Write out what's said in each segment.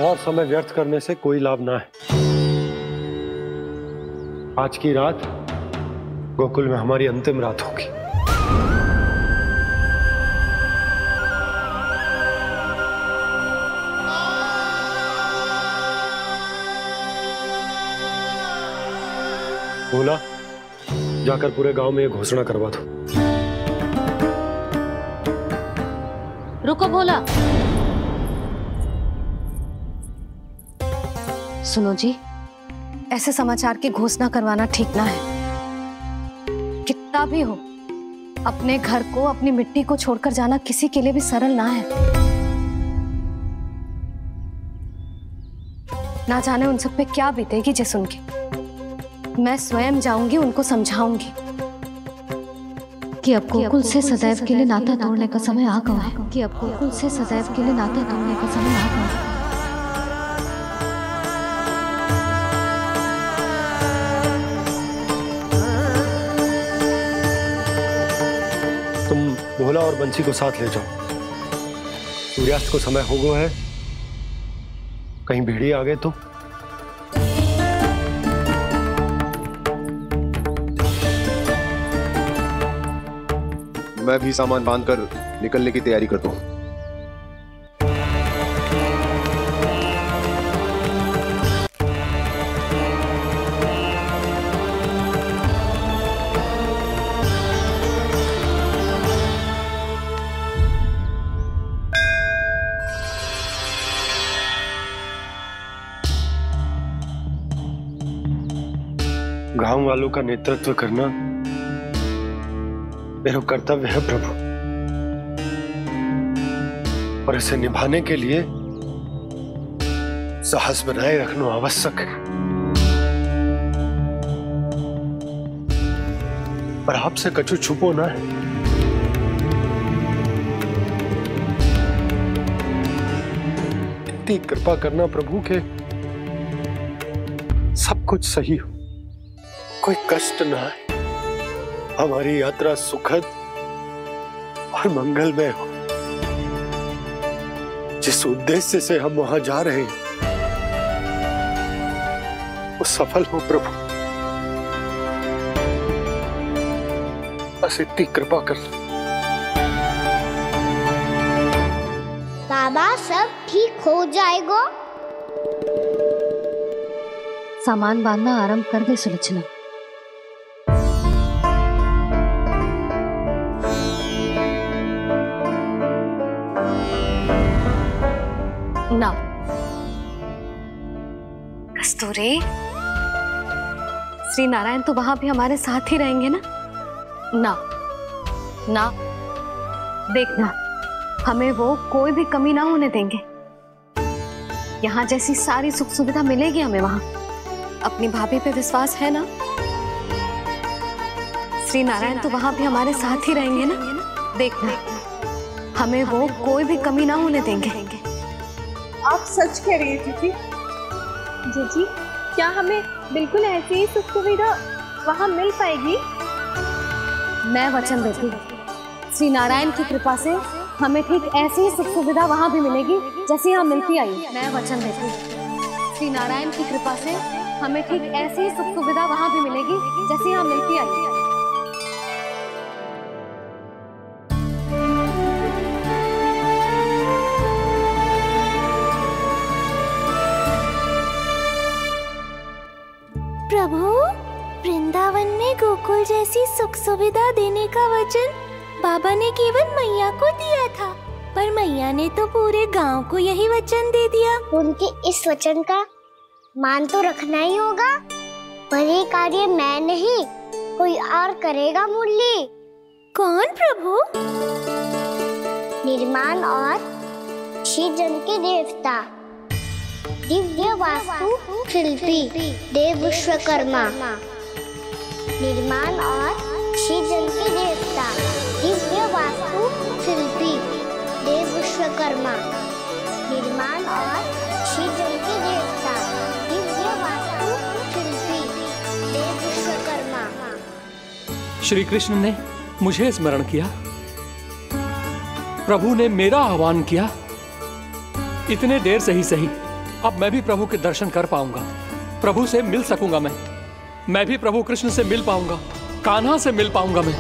और समय व्यर्थ करने से कोई लाभ ना है। आज की रात गोकुल में हमारी अंतिम रात होगी। भोला, जाकर पूरे गांव में ये घोषणा करवा दो। रुको भोला। सुनो जी, ऐसे समाचार की घोषणा करवाना ठीक ना है। कितना भी हो, अपने घर को, अपनी मिट्टी को छोड़कर जाना किसी के लिए भी सरल ना है। ना जाने उन सब पे क्या बीतेगी जे सुन के। मैं स्वयं जाऊंगी, उनको समझाऊंगी कि अब गोकुल से सदैव के लिए नाता तोड़ने का समय आ गया है। कि अब गोकुल से सदैव के लिए नाता तोड़ने का समय आ गया है। तुम भोला और बंसी को साथ ले जाओ। सूर्यास्त को समय हो गया है, कहीं भेड़िए आ गए तो। मैं भी सामान बांधकर निकलने की तैयारी करता हूं। गांव वालों का नेतृत्व करना मेरा कर्तव्य है प्रभु, और इसे निभाने के लिए साहस बनाए रखना आवश्यक है। पर आपसे कछु छुपो ना है। इतनी कृपा करना प्रभु के सब कुछ सही हो, कोई कष्ट ना है, हमारी यात्रा सुखद और मंगलमय हो। जिस उद्देश्य से हम वहां जा रहे हैं वो सफल हो प्रभु, बस इतनी कृपा कर। बाबा सब ठीक हो जाएगा। सामान बांधना आरंभ कर दे सुलोचना। ना कस्तूरी, श्री नारायण तो वहां भी हमारे साथ ही रहेंगे ना? ना ना, देखना, हमें वो कोई भी कमी ना होने देंगे। यहाँ जैसी सारी सुख सुविधा मिलेगी हमें वहां। अपनी भाभी पे विश्वास है ना? श्री नारायण तो वहां भी हमारे साथ ही रहेंगे ना? देखना, हमें वो कोई भी कमी ना होने देंगे। आप सच कह रही है दीदी। जीजी, क्या हमें बिल्कुल ऐसी ही सुख सुविधा वहाँ मिल पाएगी? मैं वचन देती हूँ, श्री नारायण की कृपा से हमें ठीक ऐसी ही सुख सुविधा वहाँ भी मिलेगी जैसी यहाँ मिलती आई। मैं वचन देती हूँ, श्री नारायण की कृपा से हमें ठीक ऐसी ही सुख सुविधा वहाँ भी मिलेगी जैसी यहाँ मिलती आई। प्रभु, वृंदावन में गोकुल जैसी सुख सुविधा देने का वचन बाबा ने केवल मैया को दिया था, पर मैया ने तो पूरे गांव को यही वचन दे दिया। उनके इस वचन का मान तो रखना ही होगा, पर ये कार्य मैं नहीं, कोई और करेगा। मुरली कौन प्रभु? निर्माण और श्रीजन के देवता, दिव्य वास्तु शिल्पी देव विश्वकर्मा। निर्माण और श्रीजन के देवता, दिव्य वास्तु शिल्पी देव विश्वकर्मा। निर्माण और श्रीजन के देवता, दिव्य वास्तु शिल्पी देव विश्वकर्मा। श्री कृष्ण ने मुझे स्मरण किया, प्रभु ने मेरा आह्वान किया। इतने देर से ही सही, अब मैं भी प्रभु के दर्शन कर पाऊंगा, प्रभु से मिल सकूंगा। मैं भी प्रभु कृष्ण से मिल पाऊंगा, कान्हा से मिल पाऊंगा मैं।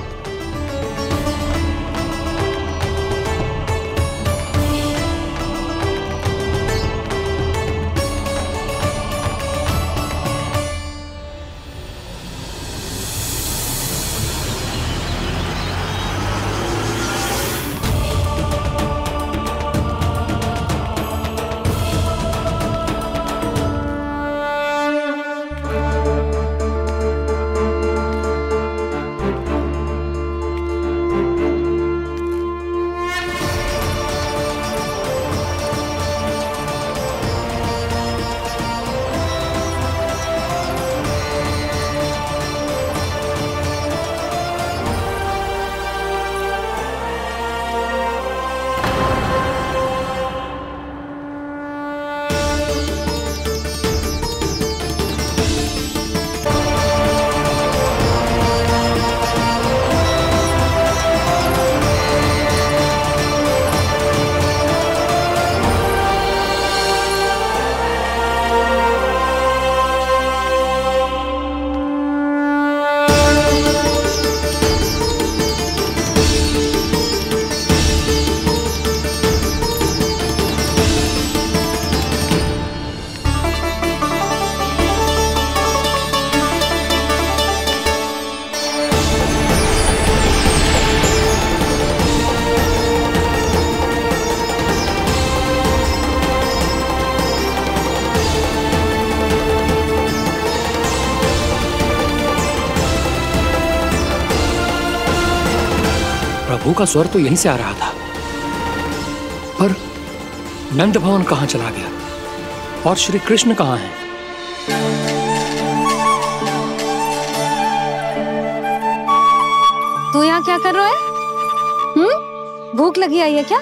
प्रभु का स्वर तो यहीं से आ रहा था, पर नंद भवन कहां चला गया और श्री कृष्ण कहां हैं? तू यहाँ क्या कर रहा है? भूख लगी आई है क्या?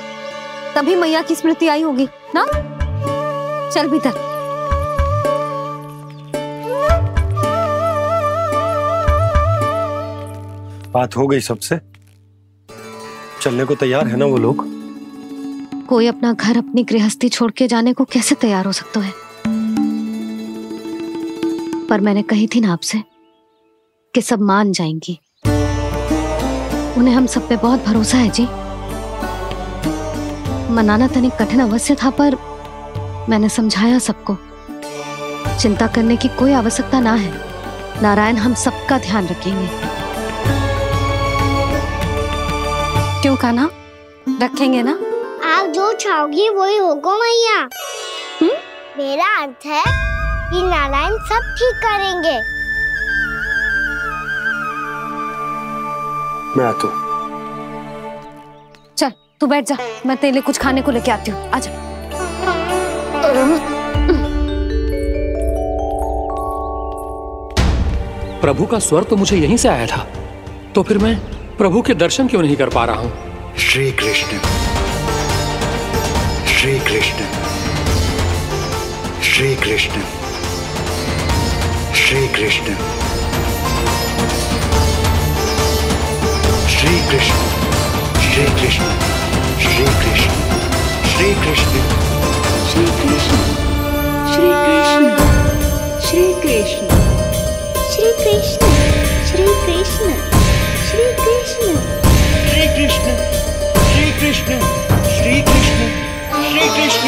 तभी मैया की स्मृति आई होगी ना? चल भीतर। बात हो गई सबसे? चलने को तैयार है ना वो लोग? कोई अपना घर, अपनी गृहस्थी छोड़ के जाने को कैसे तैयार हो सकता है? पर मैंने कही थी ना आपसे कि सब मान जाएंगी। उन्हें हम सब पे बहुत भरोसा है जी। मनाना तनिक कठिन अवश्य था, पर मैंने समझाया सबको। चिंता करने की कोई आवश्यकता ना है। नारायण हम सबका ध्यान रखेंगे। क्यों कान्हा, रखेंगे ना? आप जो चाहोगी वही होगा मैया। मेरा अर्थ है कि नारायण सब ठीक करेंगे। मैं आता हूं। चल तू बैठ जा, मैं तेरे लिए कुछ खाने को लेके आती हूँ। आजा। प्रभु का स्वर तो मुझे यहीं से आया था, तो फिर मैं प्रभु के दर्शन क्यों नहीं कर पा रहा हूँ? श्री कृष्ण, श्री कृष्ण, श्री कृष्ण, श्री कृष्ण, श्री कृष्ण, श्री कृष्ण, श्री कृष्ण, श्री कृष्ण, श्री कृष्ण, श्री कृष्ण, श्री कृष्ण, श्री कृष्ण, श्री कृष्ण, श्री कृष्ण, श्री कृष्ण, श्री कृष्ण, श्री कृष्ण, श्री कृष्ण।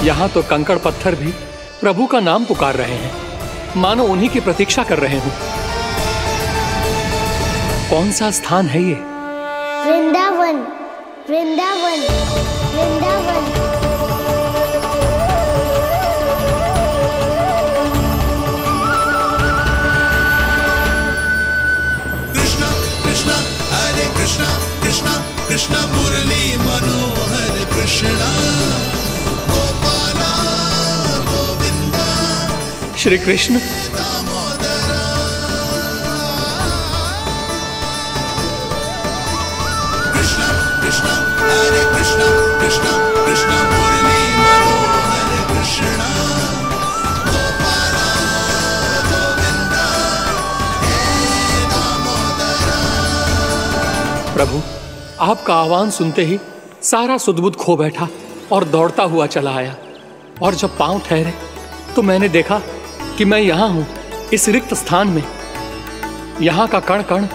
यहाँ तो कंकड़ पत्थर भी प्रभु का नाम पुकार रहे हैं, मानो उन्हीं की प्रतीक्षा कर रहे हों। कौन सा स्थान है ये? वृंदावन, वृंदावन, वृंदावन। कृष्णा कृष्णा हरे कृष्णा, कृष्णा कृष्णा मुरली मनोहर कृष्णा, गोपाला गोविंदा। श्री कृष्ण, कृष्णा कृष्णा हरे कृष्णा, कृष्णा कृष्णा मुरली मनोहर कृष्णा, गोपाला गोविंदा। प्रभु, आपका आह्वान सुनते ही सारा सुध-बुध खो बैठा और दौड़ता हुआ चला आया। और जब पांव ठहरे तो मैंने देखा कि मैं यहाँ हूँ, इस रिक्त स्थान में। यहाँ का कण कण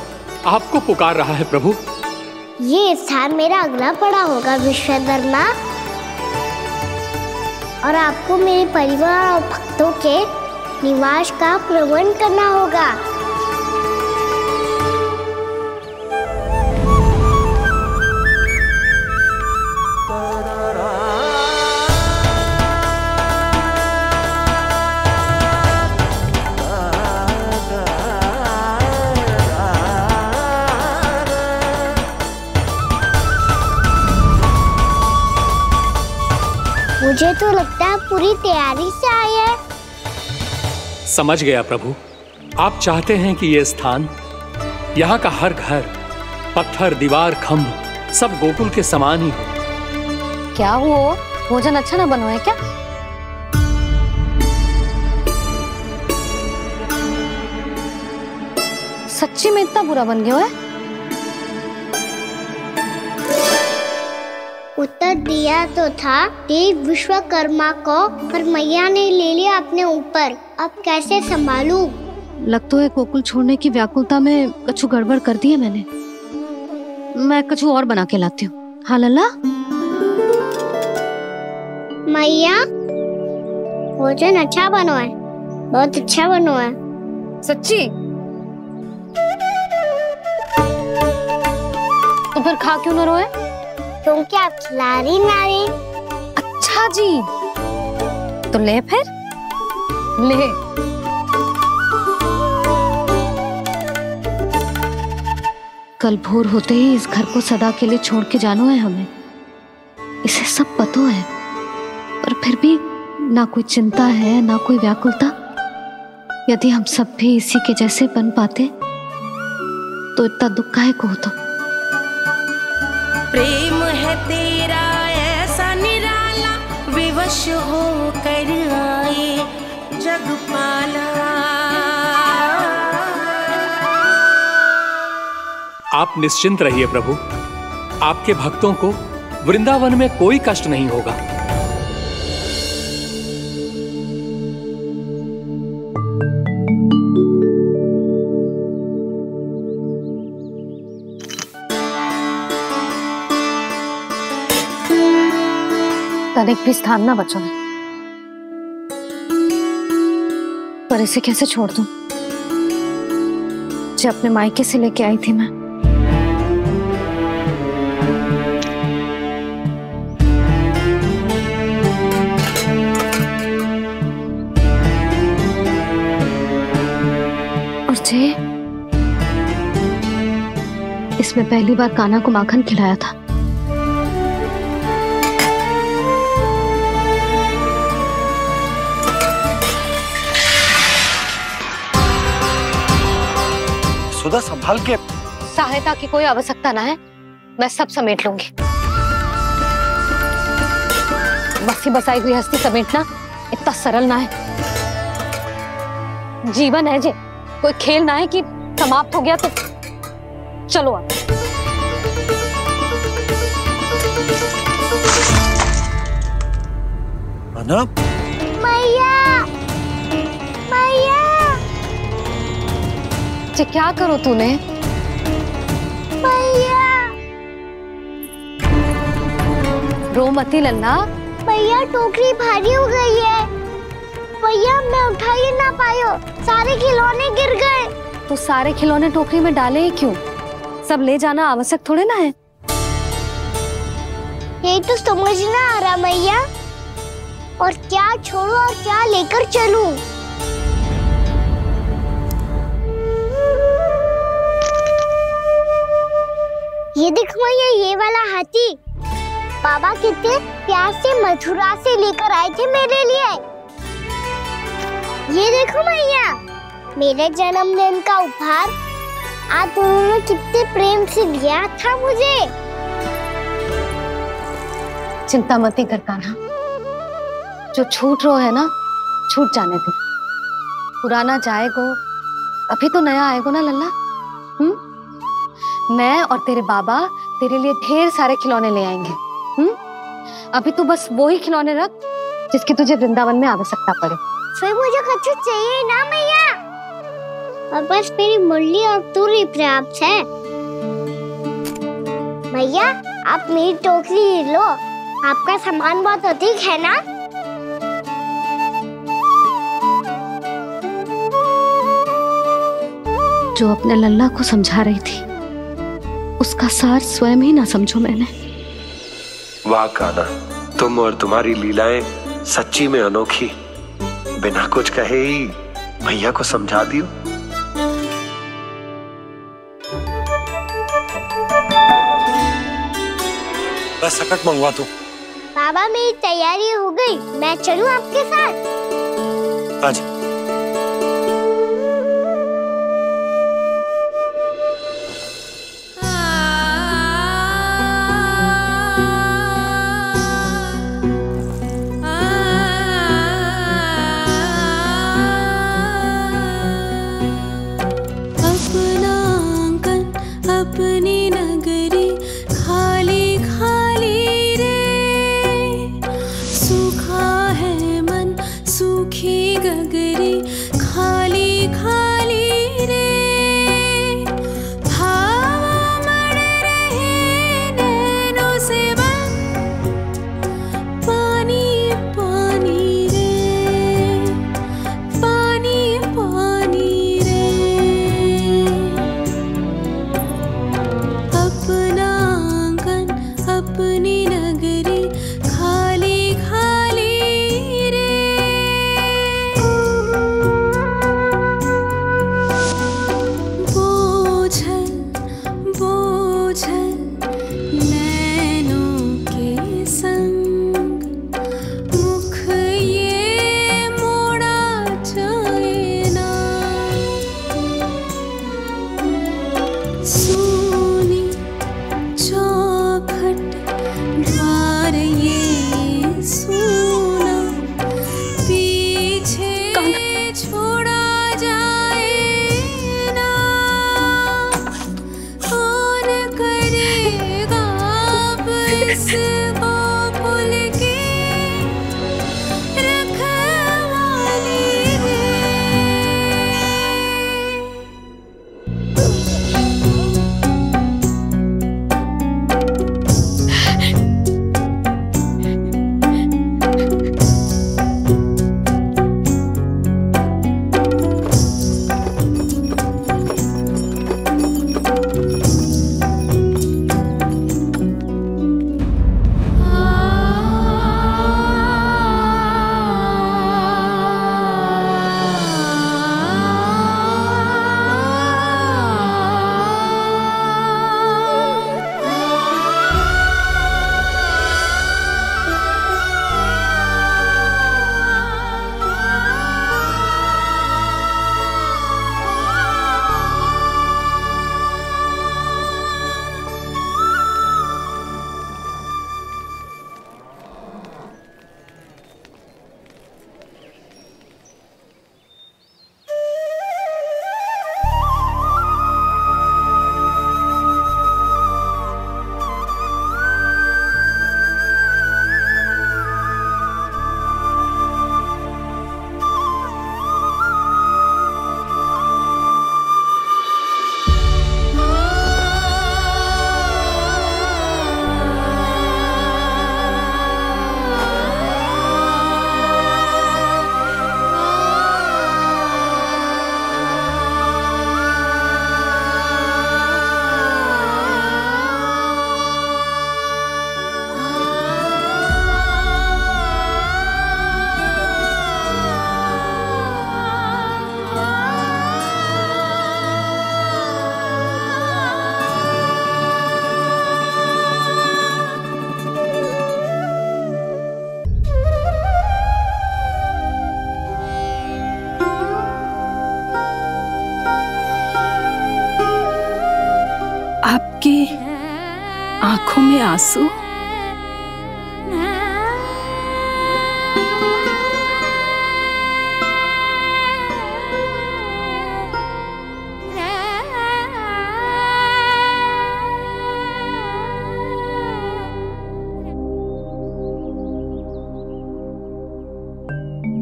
आपको पुकार रहा है प्रभु। ये स्थान मेरा अगला पड़ा होगा विश्वकर्मा, और आपको मेरे परिवार और भक्तों के निवास का प्रबंध करना होगा। मुझे तो लगता है पूरी तैयारी से आए हैं। समझ गया प्रभु, आप चाहते हैं कि ये स्थान, यहाँ का हर घर, पत्थर, दीवार, खम्भ सब गोकुल के समान ही हो। क्या वो भोजन अच्छा ना बनो है क्या? सच्ची में इतना बुरा बन गया है? उत्तर दिया तो था देव विश्वकर्मा को, पर मैया ने ले लिया अपने ऊपर। अब कैसे संभालूं? लग तो है गोकुल छोड़ने की व्याकुलता में कछु गड़बड़ कर दी है मैंने। मैं कछु और बना के लाती हूँ। हाँ लल्ला? मैया, भोजन अच्छा बनो है, बहुत अच्छा बनो है। सच्ची? तो फिर खा क्यों न रोए? क्योंकि आप खिला रही नारी। अच्छा जी, तो ले फिर ले। कल भोर होते ही इस घर को सदा के लिए छोड़ के जाना है हमें। इसे सब पता है, पर फिर भी ना कोई चिंता है ना कोई व्याकुलता। यदि हम सब भी इसी के जैसे बन पाते तो इतना दुख काहे को होता। प्रेम है तेरा ऐसा निराला, विवश हो कर आए जगपाला। आप निश्चिंत रहिए प्रभु, आपके भक्तों को वृंदावन में कोई कष्ट नहीं होगा। तनिक भी स्थान ना बचो है, पर इसे कैसे छोड़ दूं? जो अपने मायके से लेके आई थी मैं। और जे इसमें पहली बार कान्हा को माखन खिलाया था। सुधा संभाल के। सहायता की कोई आवश्यकता ना है, मैं सब समेट लूंगी। बसी बसाई हुई हस्ती समेटना इतना सरल ना है। जीवन है जे, कोई खेल ना है कि समाप्त हो गया तो चलो आप। अना? मैया, मैया। क्या करो तूने? मैया। रो मती लल्ला। भैया टोकरी भारी हो गई है। भैया मैं उठा ही ना पायो, सारे खिलौने गिर गए। तो सारे खिलौने टोकरी में डाले ही क्यों? सब ले जाना आवश्यक थोड़े ना है। यही तो समझ ना आ रहा मैया, और क्या छोड़ू और क्या लेकर चलूं? ये देख मैया, ये वाला हाथी बाबा कितने प्यार से मथुरा से लेकर आए थे मेरे लिए। ये देखो मैया, मेरे जन्मदिन का उपहार आप दोनों ने कितने प्रेम से दिया था मुझे। चिंता मत कर कान्हा, जो छूट रो है ना छूट जाने दे। पुराना जाएगो, अभी तो नया आएगो ना लल्ला। मैं और तेरे बाबा तेरे लिए ढेर सारे खिलौने ले आएंगे। अभी तू बस वो ही खिलौने रख जिसकी तुझे वृंदावन में आवश्यकता पड़े। फिर मुझे कुछ चाहिए ना मैया, और बस मेरी मुरली और तुरी पर्याप्त है। भैया आप मेरी टोकरी लो, आपका सामान बहुत अधिक है ना। जो अपने लल्ला को समझा रही थी उसका सार स्वयं ही ना समझो मैंने। वाह कान्हा, तुम और तुम्हारी लीलाएं सच्ची में अनोखी। बिना कुछ कहे ही भैया को समझा दियो। बस सकट मंगवा तू। बाबा मेरी तैयारी हो गई, मैं चलूं आपके साथ? आजा। आपके आंखों में आंसू?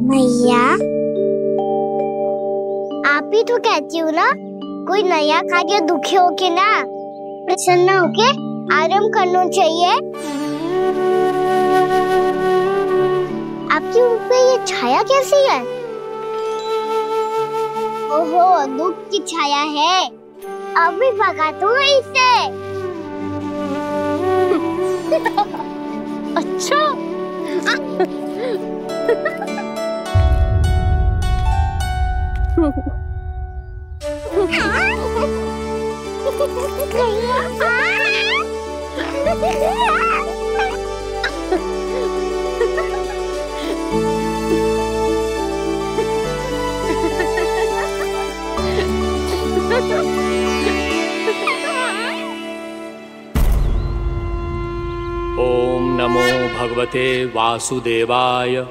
मैया, आप ही तो कहती हो ना, कोई नया कार्य दुखी होके ना प्रसन्न होके आराम करना चाहिए। आपकी मुंह पे ये छाया कैसी है? ओहो, दुख की छाया है। अभी भगा दूं इसे। अच्छा। ओम नमो भगवते वासुदेवाय।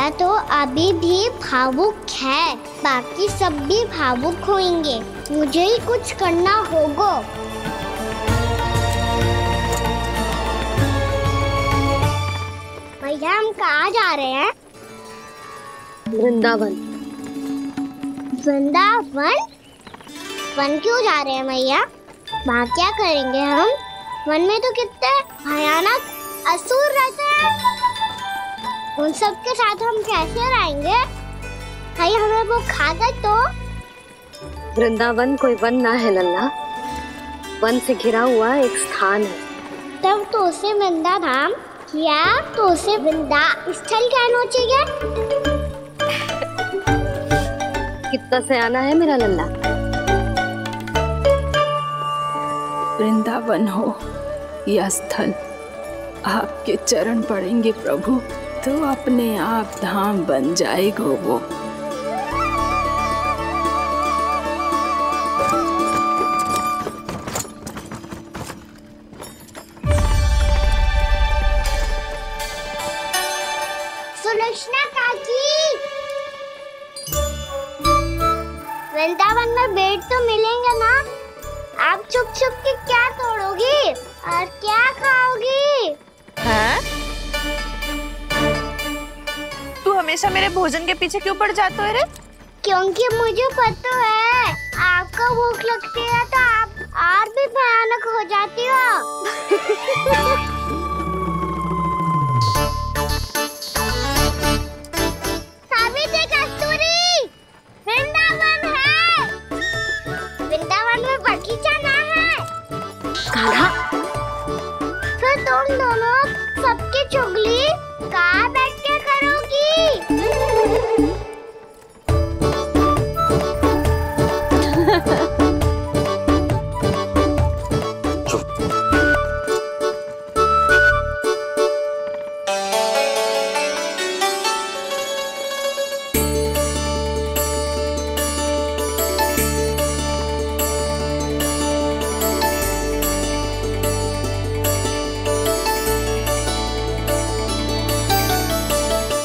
मैया तो अभी भी भावुक है, बाकी सब भी भावुक होंगे। मुझे ही कुछ करना होगा। भैया हम कहाँ जा रहे हैं? वृंदावन। वृंदावन? वन क्यों जा रहे हैं भैया? वहाँ क्या करेंगे हम? वन में तो कितने भयानक असुर रहते हैं। उन सब के साथ हम कैसे रहेंगे? कहीं हमें वो खा गए तो? वृंदावन कोई वन ना है लल्ला, वन से घिरा हुआ एक स्थान है। तब तो उसे वृंदा धाम या तो उसे वृंदा स्थल कहना चाहिए। कितना सयाना है मेरा लल्ला। वृंदावन हो या स्थल, आपके चरण पड़ेंगे प्रभु तो अपने आप धाम बन जाएगा वो। सुलोचना काकी, वृंदावन में बेट तो मिलेंगे ना? आप छुप छुप के क्या तोड़ोगी और क्या खाओगी? हाँ? तू हमेशा मेरे भोजन के पीछे क्यों पड़ जाता है रे? क्योंकि मुझे पता है आपको भूख लगती है तो आप और भी भयानक हो जाती हो। सावित्री, कस्तूरी, वृंदावन है। वृंदावन में बगीचा ना है। कान्हा, फिर तुम दोनों सबकी चुगली कहाँ बैठ के करोगी?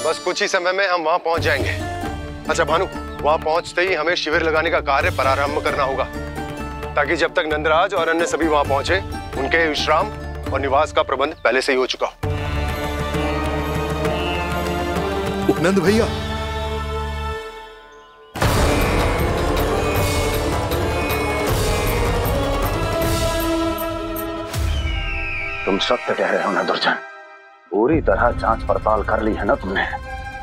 बस कुछ ही समय में हम वहां पहुंच जाएंगे। अच्छा भानु, वहां पहुंचते ही हमें शिविर लगाने का कार्य प्रारंभ करना होगा, ताकि जब तक नंदराज और अन्य सभी वहां पहुंचे उनके विश्राम और निवास का प्रबंध पहले से ही हो चुका हो। नंद भैया, तुम सत्य कह रहे हो ना दुर्जन, पूरी तरह जांच पड़ताल कर ली है ना तुमने?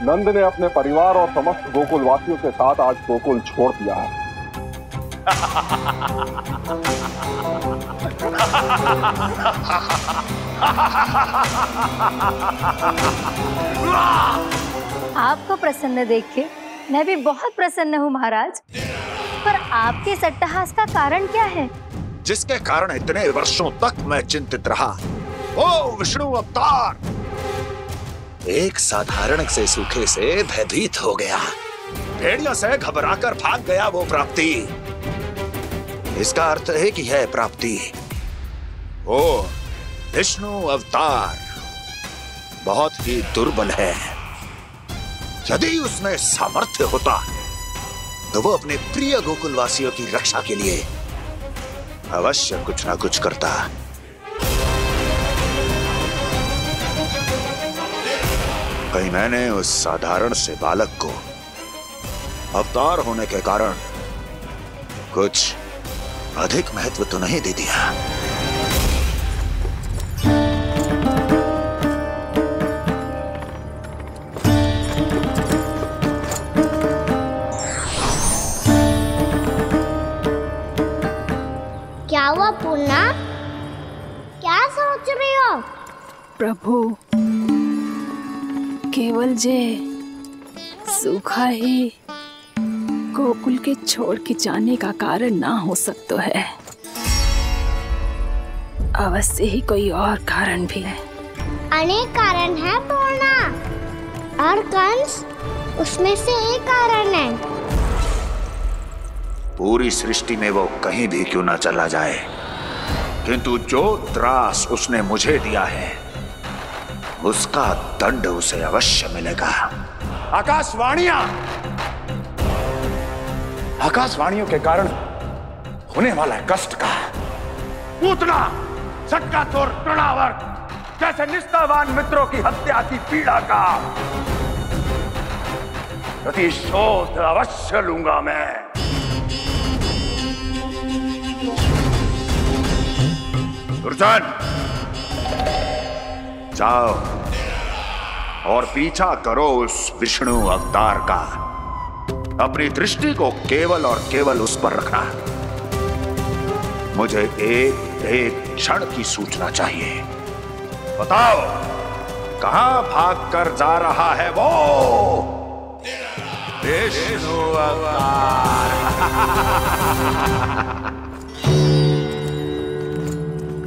नंद ने अपने परिवार और समस्त गोकुल वासियों के साथ आज गोकुल छोड़ दिया है। आपको प्रसन्न देख के मैं भी बहुत प्रसन्न हूँ महाराज, पर आपके इस अट्टहास का कारण क्या है? जिसके कारण इतने वर्षों तक मैं चिंतित रहा, ओ विष्णु अवतार एक साधारण से सूखे से भयभीत हो गया, भेड़ियों से घबराकर भाग गया वो प्राप्ति। इसका अर्थ है कि यह प्राप्ति वो विष्णु अवतार बहुत ही दुर्बल है। यदि उसमें सामर्थ्य होता तो वो अपने प्रिय गोकुलवासियों की रक्षा के लिए अवश्य कुछ ना कुछ करता। कहीं मैंने उस साधारण से बालक को अवतार होने के कारण कुछ अधिक महत्व तो नहीं दे दिया? क्या हुआ पूर्णा? क्या सोच रही हो? प्रभु, केवल जे सूखा ही गोकुल के छोड़ के जाने का कारण ना हो सकता है, अवश्य ही कोई और कारण भी है। अनेक कारण है पूर्णा, और कंस उसमें से एक कारण है। पूरी सृष्टि में वो कहीं भी क्यों ना चला जाए, किंतु जो त्रास उसने मुझे दिया है उसका दंड उसे अवश्य मिलेगा, आकाशवाणियां, आकाशवाणियों के कारण होने वाला कष्ट का, पूतना, शक्कासुर, तृणावर्त जैसे निष्ठावान मित्रों की हत्या की पीड़ा का प्रतिशोध अवश्य लूंगा मैं। दुर्जन, जाओ और पीछा करो उस विष्णु अवतार का। अपनी दृष्टि को केवल और केवल उस पर रखना। मुझे एक क्षण की सूचना चाहिए। बताओ, कहां भाग कर जा रहा है वो विष्णु अवतार?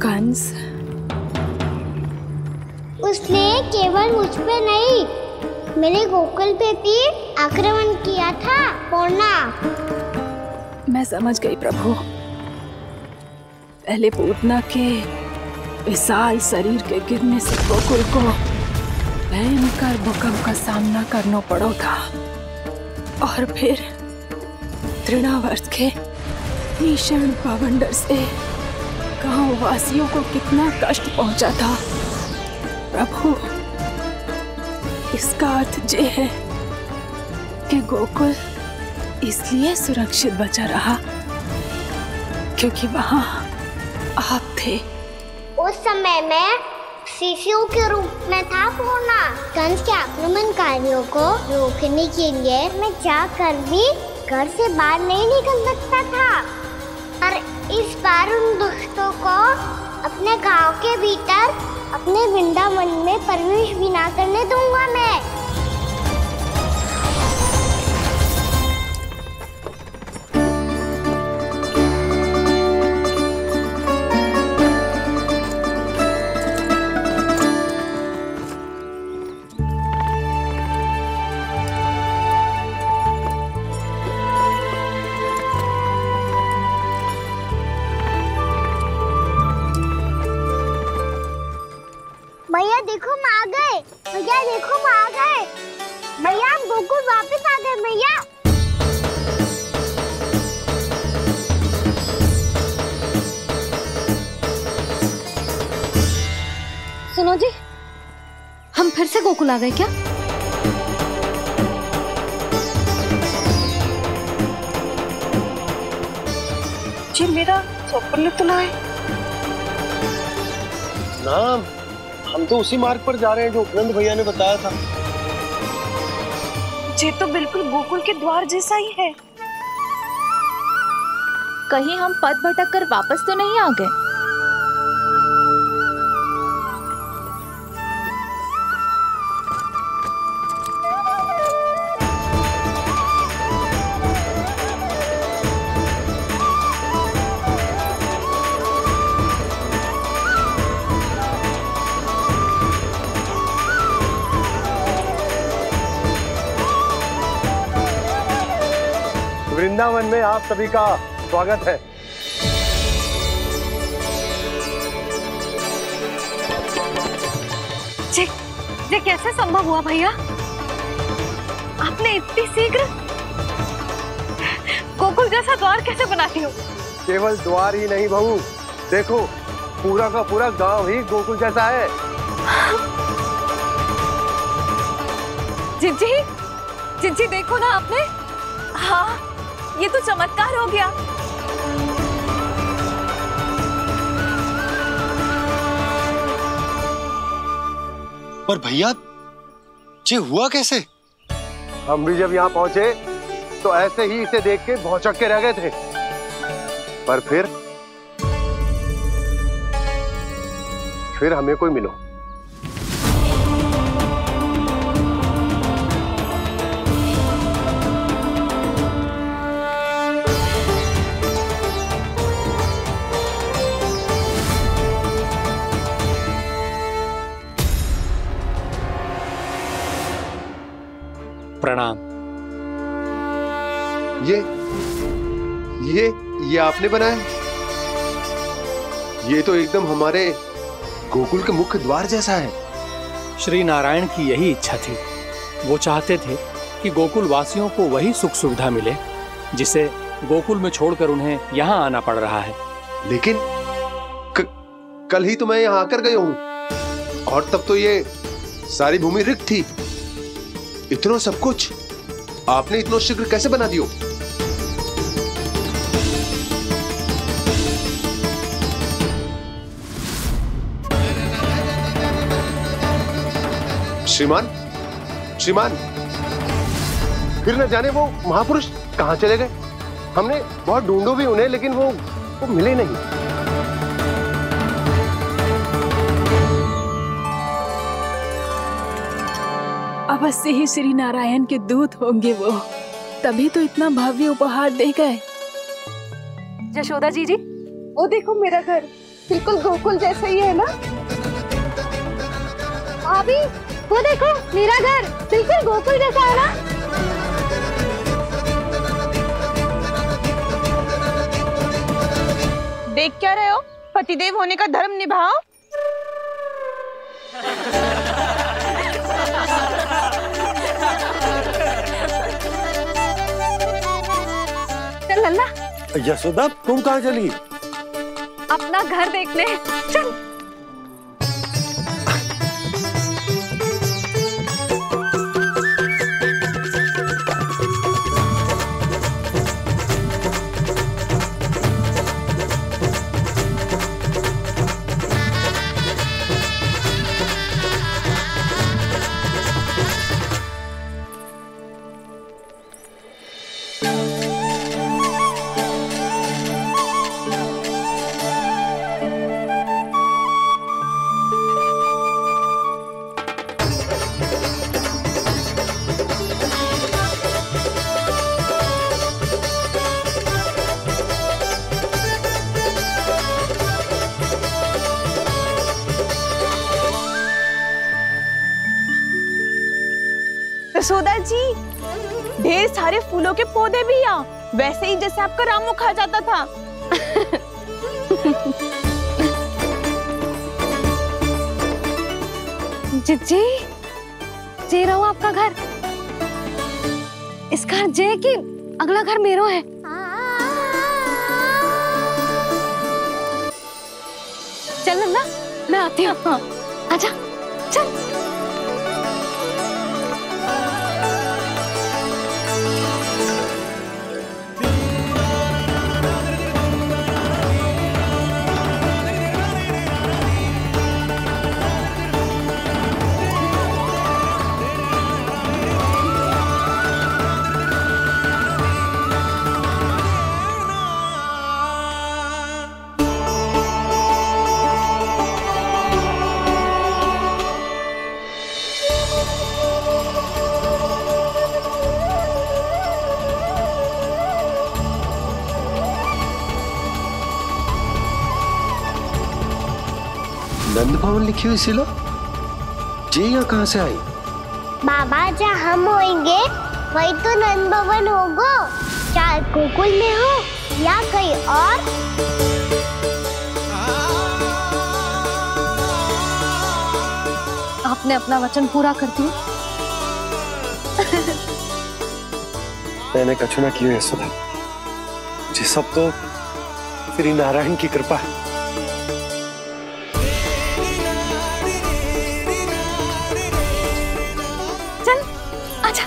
कंस, उसने केवल मुझ पे नहीं, मेरे गोकुल पे भी आक्रमण किया था पूर्णा। मैं समझ गई प्रभु। पहले पूतना के विशाल शरीर के गिरने से गोकुल को भयंकर भूकंप का सामना करना पड़ा था, और फिर तृणावर्त के भीषण पावंडर से गांव वासियों को कितना कष्ट पहुंचा था। प्रभु, इसका अर्थ ये है कि गोकुल इसलिए सुरक्षित बचा रहा क्योंकि वहां आप थे। उस समय मैं शिशु के रूप में था पूर्णा। कंस के आक्रमणकारियों को रोकने के लिए मैं जाकर भी घर से बाहर नहीं निकल सकता था, और इस बार उन दुष्टों को अपने गांव के भीतर, अपने वृंदावन में प्रवेश भी ना करने दूंगा मैं। भैया देखो हम आ गए, भैया देखो हम आ गए, भैया हम गोकुल वापस आ गए भैया। सुनो जी, हम फिर से गोकुल आ गए क्या? जी मेरा स्वप्न तो ना है। ना, हम तो उसी मार्ग पर जा रहे हैं जो उपनंद भैया ने बताया था। ये तो बिल्कुल गोकुल के द्वार जैसा ही है। कहीं हम पथ भटक कर वापस तो नहीं आ गए? वृंदावन में आप सभी का स्वागत है। ये कैसे संभव हुआ भैया? आपने इतनी शीघ्र गोकुल जैसा द्वार कैसे बना दिया? केवल द्वार ही नहीं बहू, देखो पूरा का पूरा गांव ही गोकुल जैसा है। जिज्जी देखो ना आपने। हाँ, ये तो चमत्कार हो गया। पर भैया, ये हुआ कैसे? हम भी जब यहाँ पहुंचे तो ऐसे ही इसे देख के भौचक्के रह गए थे, पर फिर हमें कोई मिलो। प्रणाम। ये आपने बनाया? ये तो एकदम हमारे गोकुल के मुख्य द्वार जैसा है। श्री नारायण की यही इच्छा थी। वो चाहते थे कि गोकुल वासियों को वही सुख सुविधा मिले जिसे गोकुल में छोड़कर उन्हें यहाँ आना पड़ रहा है। लेकिन कल ही तो मैं यहाँ आकर गया हूँ और तब तो ये सारी भूमि रिक्त थी। इतना सब कुछ आपने इतना शीघ्र कैसे बना दियो? श्रीमान, श्रीमान, फिर न जाने वो महापुरुष कहां चले गए। हमने बहुत ढूंढो भी उन्हें, लेकिन वो मिले नहीं। अवश्य ही श्री नारायण के दूत होंगे वो, तभी तो इतना भव्य उपहार दे गए। यशोदा जी, वो देखो मेरा घर बिल्कुल गोकुल जैसा ही है ना। भाभी, वो देखो मेरा घर बिल्कुल गोकुल जैसा है ना। देख क्या रहे हो? पतिदेव होने का धर्म निभाओ। चल लल्ला। यशोदा, तुम कहाँ चली? अपना घर देखने। चल। यशोदा जी, ढेर सारे फूलों के पौधे भी यहाँ, वैसे ही जैसे आपका रामू खा जाता था। जी, जे रहो आपका घर। इस घर जे की अगला घर मेरो है। चल नन्ना, मैं आती हूँ। आजा, चल। नंद भवन लिखी हुई सिलो, जी यहाँ कहाँ से आई? बाबा, जहाँ हम होंगे वही तो नंद भवन होगा। चाहे गोकुल में हो या कहीं और। आपने अपना वचन पूरा कर दिया। मैंने कछु ना किया यशोदा, जी सब तो श्री नारायण की कृपा है। चल, आजा।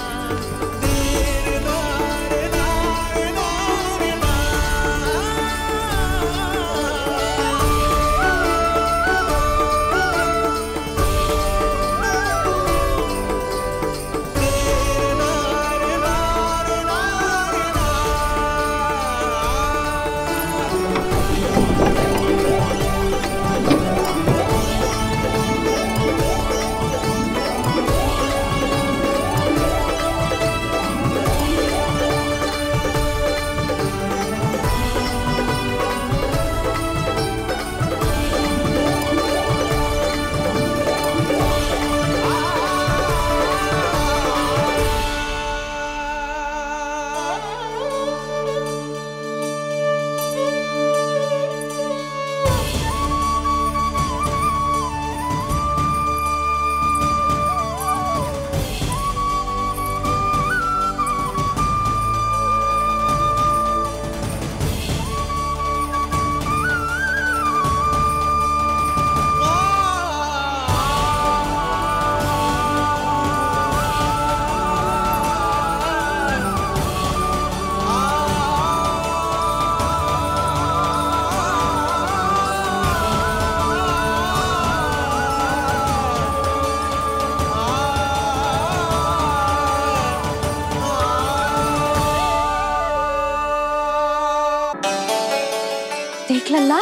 देख लल्ला,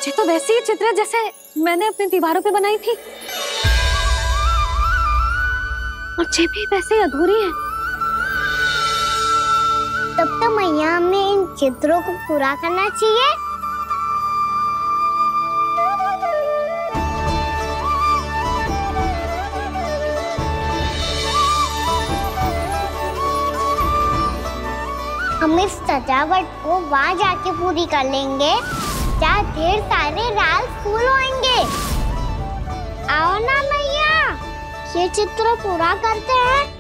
ये तो वैसी ही चित्र जैसे मैंने अपनी दीवारों पे बनाई थी, और ये भी वैसे ही अधूरी है। तब तो मैया हमें इन चित्रों को पूरा करना चाहिए। हम इस सजावट को वहाँ जाके पूरी कर लेंगे जहाँ ढेर सारे लाल फूल होंगे। आओ ना मैया, ये चित्र पूरा करते हैं।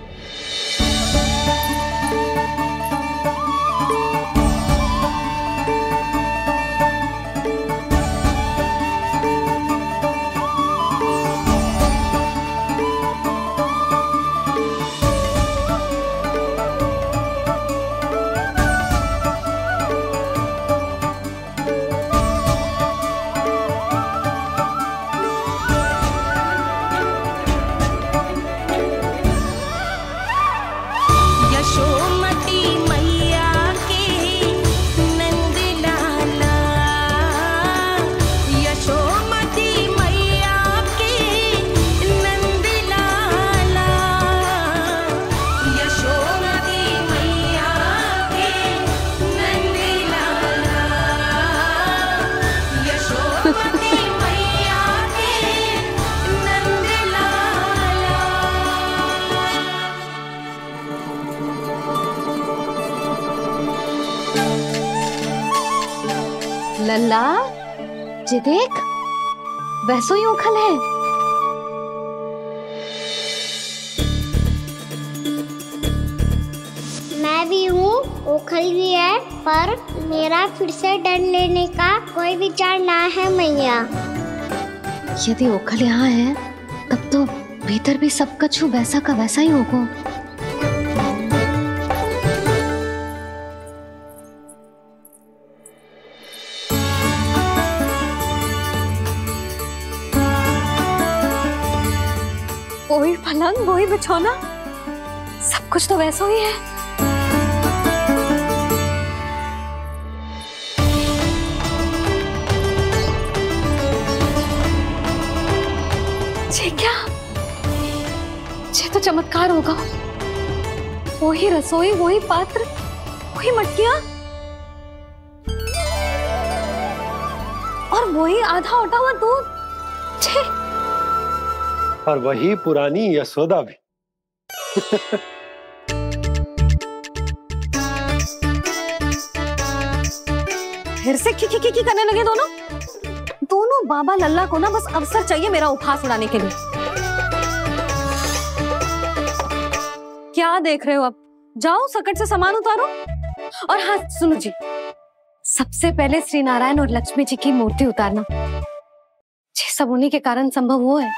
लल्ला, ये देख, वैसो ही उखल है। मैं भी हूँ, उखल भी है, पर मेरा फिर से डर लेने का कोई विचार ना है मैया। यदि ओखल यहाँ है, तब तो भीतर भी सब कुछ वैसा का वैसा ही होगा। वही पलंग, वही बिछौना, सब कुछ तो वैसा ही है। ये क्या? ये तो चमत्कार होगा। वही रसोई, वही पात्र, वही मटकियां, और वही आधा उटा हुआ दूध। और वही पुरानी यशोदा भी। फिर से की करने लगे दोनों बाबा लल्ला को ना बस अवसर चाहिए मेरा उपहास उड़ाने के लिए। क्या देख रहे हो? अब जाओ, सकट से सामान उतारो। और हाँ सुनो जी, सबसे पहले श्री नारायण और लक्ष्मी जी की मूर्ति उतारना। ये सब उन्हीं के कारण संभव हुआ है।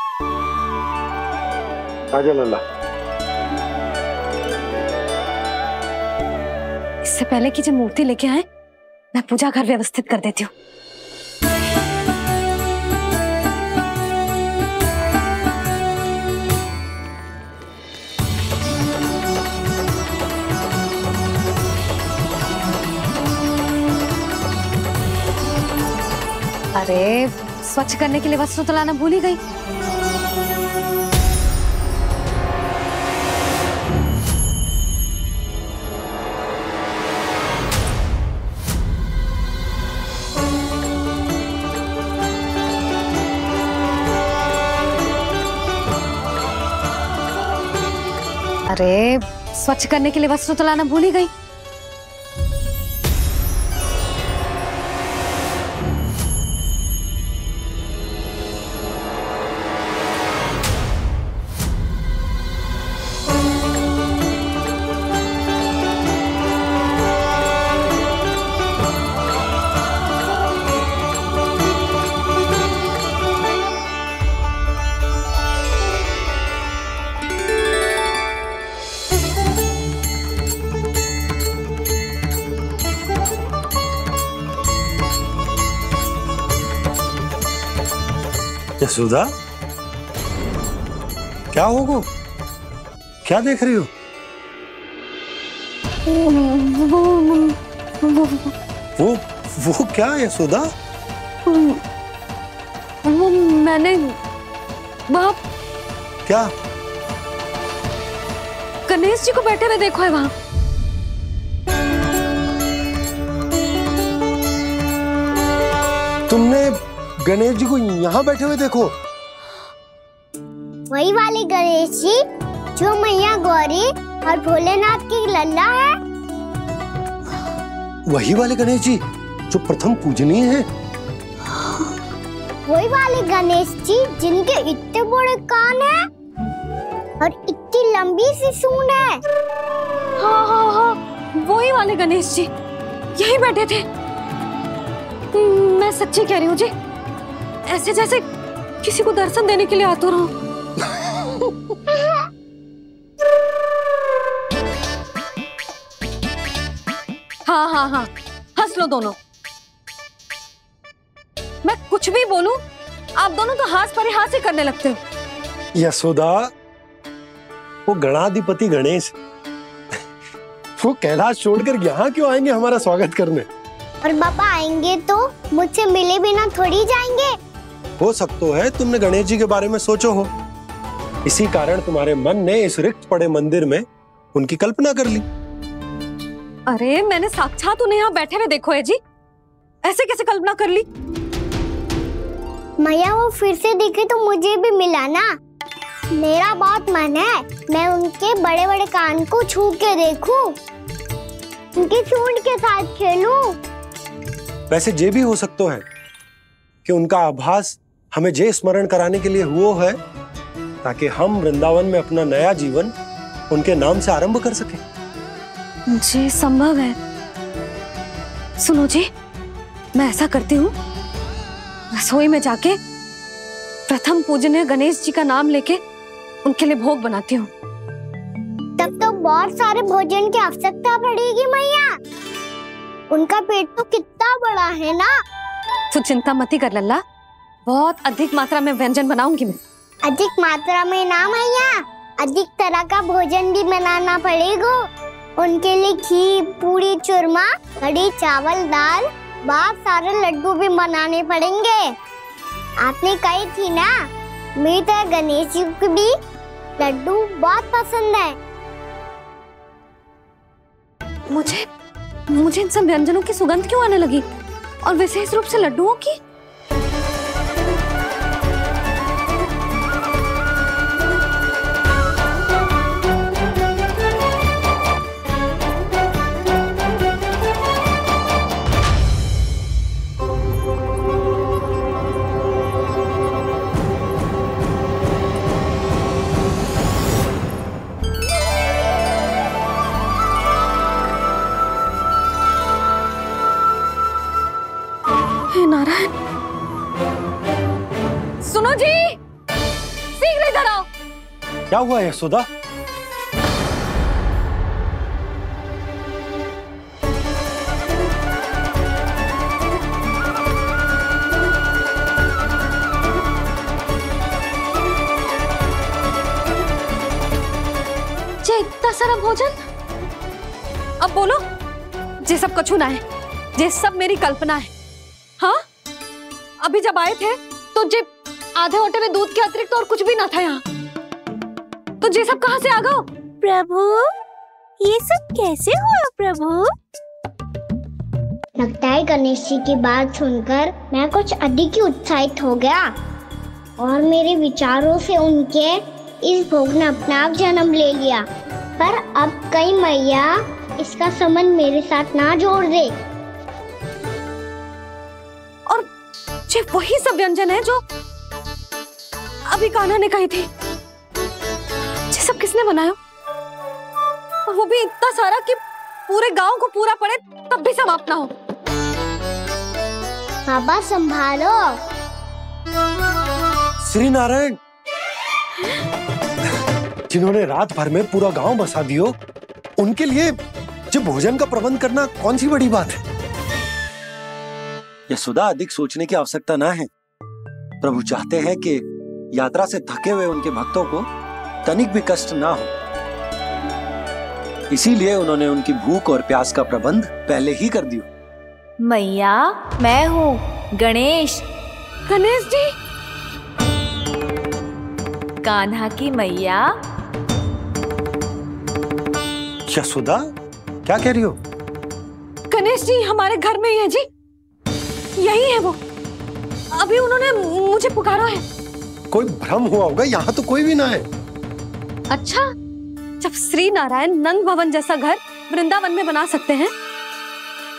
आजा लल्ला। इससे पहले कि जो मूर्ति लेके आए, मैं पूजा घर व्यवस्थित कर देती हूँ। अरे स्वच्छ करने के लिए वस्त्र तो लाना भूल ही गई। अरे स्वच्छ करने के लिए वस्त्र तो लाना भूल ही गई। यशोदा, क्या होगा? क्या देख रही हो? वो क्या यशोदा? वो मैंने वहाँ क्या? गणेश जी को बैठे हुए देखो है वहाँ। तुमने गणेश जी को यहाँ बैठे हुए देखो? वही वाले गणेश जी जो मैया गौरी और भोलेनाथ की लल्ला है। वही वाले गणेश जी जो प्रथम पूजनीय है। वही वाले गणेश जी जिनके इतने बड़े कान हैं और इतनी लंबी सी सूंड है। हाँ हाँ हाँ, वही वाले गणेश जी यही बैठे थे। मैं सच्ची कह रही हूँ जी, ऐसे जैसे किसी को दर्शन देने के लिए आतुर हूँ। हाँ हाँ हाँ, हंस लो दोनों। मैं कुछ भी बोलूं, आप दोनों तो हाथ पर हाथ ही करने लगते हो। यशोदा, वो गणाधिपति गणेश वो कैलाश छोड़कर यहाँ क्यों आएंगे हमारा स्वागत करने? और पापा आएंगे तो मुझसे मिले बिना थोड़ी जाएंगे। हो सकता है तुमने गणेश जी के बारे में सोचो हो, इसी कारण तुम्हारे मन ने इस रिक्त पड़े मंदिर में उनकी कल्पना कर ली। अरे मैंने साक्षात उन्हें यहाँ बैठे हुए देखो है जी, ऐसे कैसे कल्पना कर ली? मैया वो फिर से दिखे तो मुझे भी मिला ना। मेरा बहुत मन है मैं उनके बड़े बड़े कान को छू के देखूं, उनकी सूंड के साथ खेलूं। वैसे ये भी हो सकता है कि उनका आभास हमें जे स्मरण कराने के लिए हुआ है ताकि हम वृंदावन में अपना नया जीवन उनके नाम से आरंभ कर सके। जी संभव है। सुनो जी, मैं ऐसा करती हूँ, रसोई में जाके प्रथम पूजनीय गणेश जी का नाम लेके उनके लिए भोग बनाती हूँ। तब तो बहुत सारे भोजन की आवश्यकता पड़ेगी मैया। उनका पेट तो कितना बड़ा है ना। तू चिंता मत कर लल्ला, बहुत अधिक मात्रा में व्यंजन बनाऊंगी मैं। अधिक मात्रा में ना मैया, अधिक तरह का भोजन भी बनाना पड़ेगा। उनके लिए खीर, पूरी, चूरमा, कढ़ी, चावल, दाल, बहुत सारे लड्डू भी बनाने पड़ेंगे। आपने कही थी ना, मेरी तरह गणेश जी को भी लड्डू बहुत पसंद है। मुझे इन सब व्यंजनों की सुगंध क्यों आने लगी, और विशेष रूप से लड्डुओं की? नारायण, सुनो जी, शीघ्र इधर आओ। क्या हुआ यशोदा? जे इतना सारा भोजन, अब बोलो, जे सब कछु ना है, जे सब मेरी कल्पना है। हाँ, अभी जब आए थे तो जे आधे ओटे में दूध के अतिरिक्त और कुछ भी ना था यहाँ, तो ये सब कहाँ से आ गए? प्रभु, ये सब कैसे हुआ प्रभु? लगता है गणेश जी की बात सुनकर मैं कुछ अधिक ही उत्साहित हो गया और मेरे विचारों से उनके इस भोग ने अपना आप जन्म ले लिया। पर अब कहीं मैया इसका संबंध मेरे साथ ना जोड़ दे। और ये वही सब व्यंजन है जो अभी कान्हा ने कही थी। ये सब किसने बनाया? और वो भी इतना सारा कि पूरे गांव को पूरा पड़े तब भी समाप्त ना हो। बाबा संभालो। श्री नारायण, जिन्होंने रात भर में पूरा गांव बसा दियो, उनके लिए जो भोजन का प्रबंध करना कौन सी बड़ी बात है? यशोदा, अधिक सोचने की आवश्यकता ना है। प्रभु चाहते हैं कि यात्रा से थके हुए उनके भक्तों को तनिक भी कष्ट ना हो, इसीलिए उन्होंने उनकी भूख और प्यास का प्रबंध पहले ही कर दिया। मैया, मैं हूँ गणेश। गणेश जी। कान्हा की मैया। यशोदा, क्या कह रही हो? गणेश जी हमारे घर में ही है जी, यही है वो। अभी उन्होंने मुझे पुकारा है। कोई भ्रम हुआ होगा, यहाँ तो कोई भी ना है। अच्छा, जब श्री नारायण नंद भवन जैसा घर वृंदावन में बना सकते हैं,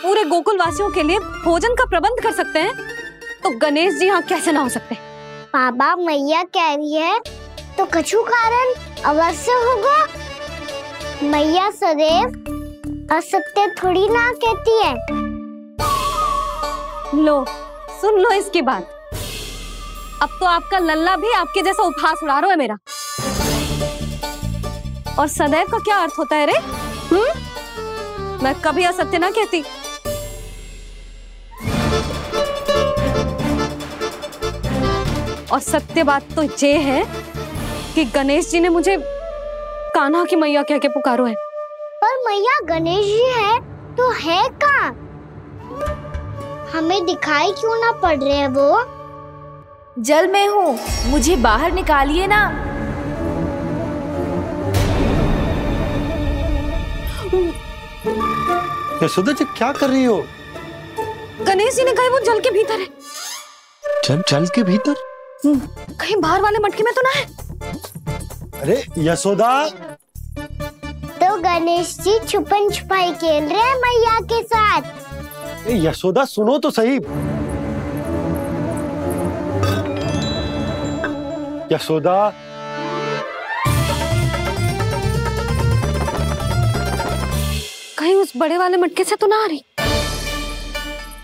पूरे गोकुल वासियों के लिए भोजन का प्रबंध कर सकते हैं, तो गणेश जी यहाँ कैसे ना हो सकते? बाबा, मैया कह रही है तो कछु कारण अवश्य होगा। मैया सदैव असत्य थोड़ी ना कहती है। लो, सुन लो इसकी बात। अब तो आपका लल्ला भी आपके जैसा उपहास उड़ा रहा है मेरा। और सदैव का क्या अर्थ होता है रे? मैं कभी असत्य ना कहती। और सत्य बात तो ये है कि गणेश जी ने मुझे कान्हा की मैया कह के पुकारो है। पर मैया गणेश जी है तो है कहाँ? हमें दिखाई क्यों ना पड़ रहे हैं वो? जल में हूँ, मुझे बाहर निकालिए ना। यशोदा जी, क्या कर रही हो? गणेश जी ने कहा वो जल के भीतर है। जल के भीतर? कहीं बाहर वाले मटके में तो ना है? अरे यशोदा! तो गणेश जी छुपन छुपाई खेल रहे हैं मैया के साथ। यशोदा, सुनो तो सही। यशोदा, कहीं उस बड़े वाले मटके से तो ना आ रही?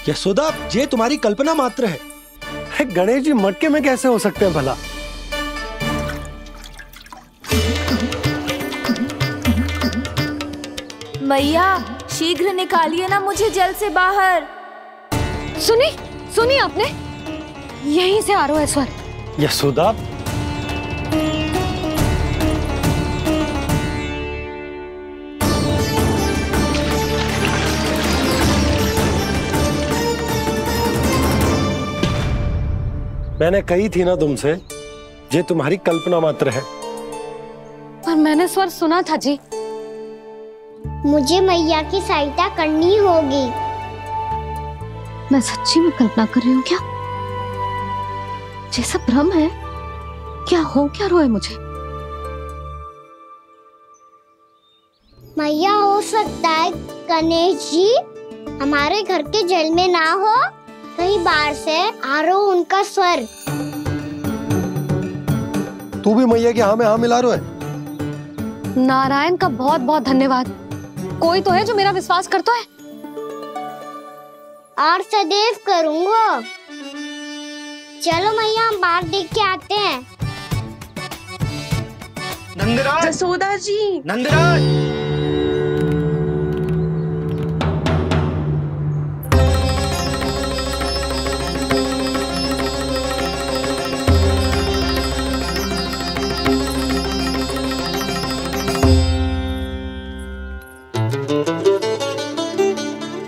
यशोदा, ये तुम्हारी कल्पना मात्र है। गणेश जी मटके में कैसे हो सकते हैं भला? मैया, शीघ्र निकालिए ना मुझे जल से बाहर। सुनी आपने? यहीं से आ रहा है स्वर। यशोदा, मैंने कही थी ना तुमसे, ये तुम्हारी कल्पना मात्र है। पर मैंने स्वर सुना था जी। मुझे मैया की सहायता करनी होगी। मैं सच्ची में कल्पना कर रही हूँ क्या? ये सब भ्रम है क्या? हो क्या रहा है मुझे? मैया, हो सकता है गणेश जी हमारे घर के जल में ना हो, कहीं बाहर से आ रहा उनका स्वर। तू भी मैया के हाँ में हाँ मिला रहा है। नारायण का बहुत बहुत धन्यवाद। कोई तो है जो मेरा विश्वास करता है। और सदैव करूंगा। चलो मैया, हम बाहर देख के आते हैं। नंदराज, जसोदा जी, नंदराज।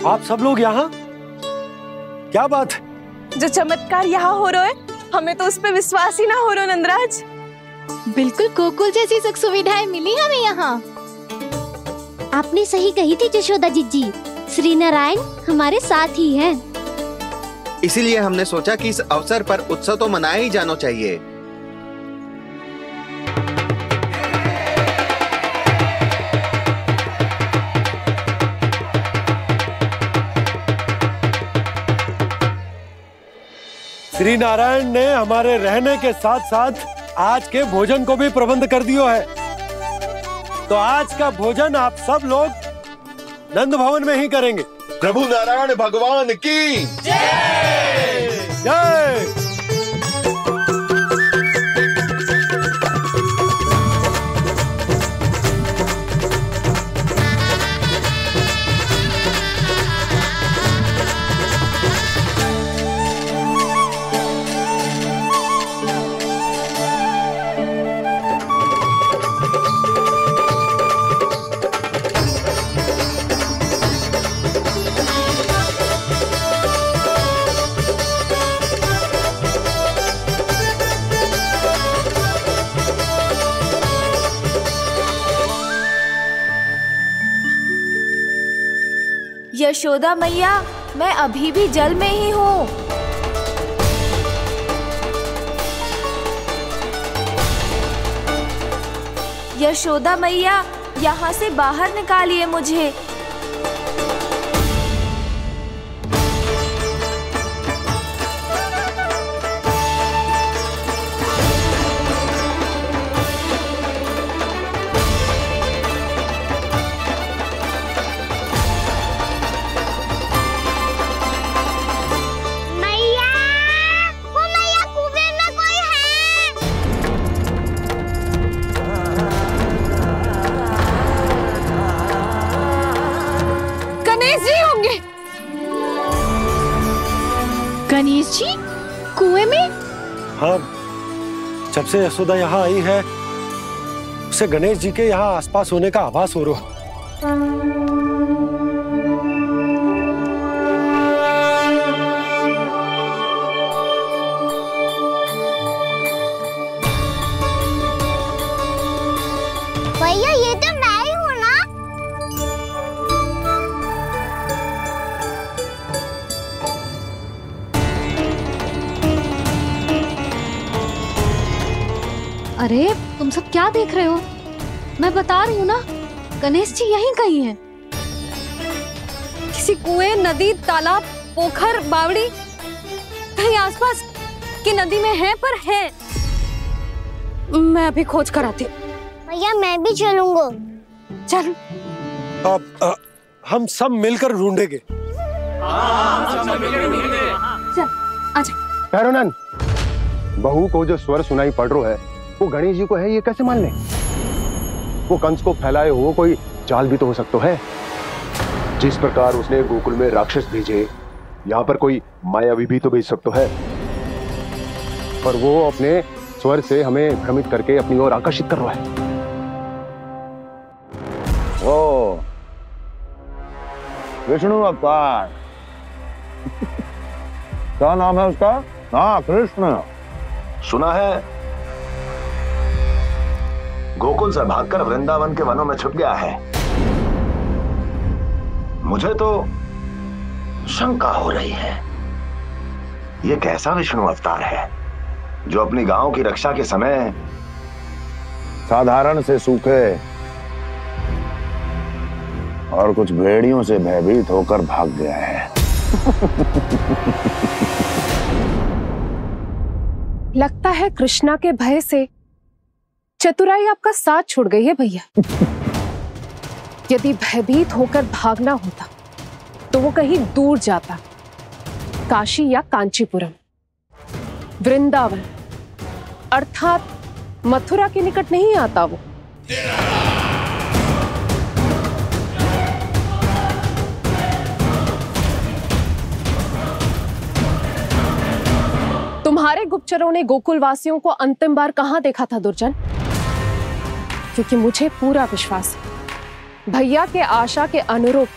आप सब लोग यहाँ? क्या बात है? जो चमत्कार यहाँ हो रहा है, हमें तो उस पे विश्वास ही ना हो रहा नंदराज। बिल्कुल गोकुल जैसी सुख सुविधाएं मिली हमें यहाँ। आपने सही कही थी जशोदा जीजी, श्री नारायण हमारे साथ ही हैं। इसीलिए हमने सोचा कि इस अवसर पर उत्सव तो मनाया ही जाना चाहिए। श्री नारायण ने हमारे रहने के साथ साथ आज के भोजन को भी प्रबंध कर दियो है। तो आज का भोजन आप सब लोग नंद भवन में ही करेंगे। प्रभु नारायण भगवान की जय जय। यशोदा मैया, मैं अभी भी जल में ही हूँ। यशोदा मैया, यहाँ से बाहर निकालिए मुझे। गणेश जी कुएं में? हाँ, जब से यशोदा यहाँ आई है उसे गणेश जी के यहाँ आसपास होने का आभास हो रहा। भैया ये तो मैं ही हूँ ना? अरे तुम सब क्या देख रहे हो? मैं बता रही हूँ ना, गणेश जी यहीं कहीं हैं। किसी कुएं, नदी, तालाब, पोखर, बावड़ी कहीं आसपास की नदी में है, पर है। मैं अभी खोज कर आती हूँ। भैया मैं भी चलूंगा। चल। हम सब मिलकर ढूंढेंगे। चल आजा। भैरवनंद, बहू को जो स्वर सुनाई पड़ रहा है वो गणेश जी को है, ये कैसे मान ले? वो कंस को फैलाए हुए कोई चाल भी तो हो सकता है। जिस प्रकार उसने गोकुल में राक्षस भेजे, यहाँ पर कोई मायावी भी तो भेज सकता है। पर वो अपने स्वर से हमें भ्रमित करके अपनी ओर आकर्षित कर रहा है। ओ विष्णु अवतार। क्या नाम है उसका? हाँ, कृष्ण। सुना है गोकुल से भागकर वृंदावन के वनों में छुप गया है। मुझे तो शंका हो रही है, ये कैसा विष्णु अवतार है जो अपनी गांव की रक्षा के समय साधारण से सूखे और कुछ भेड़ियों से भयभीत होकर भाग गया है। लगता है कृष्णा के भय से चतुराई आपका साथ छोड़ गई है भैया। यदि भयभीत होकर भागना होता तो वो कहीं दूर जाता, काशी या कांचीपुरम, वृंदावन अर्थात मथुरा के निकट नहीं आता वो। तुम्हारे गुप्तचरों ने गोकुल वासियों को अंतिम बार कहां देखा था दुर्जन? क्योंकि मुझे पूरा विश्वास है भैया के आशा के अनुरूप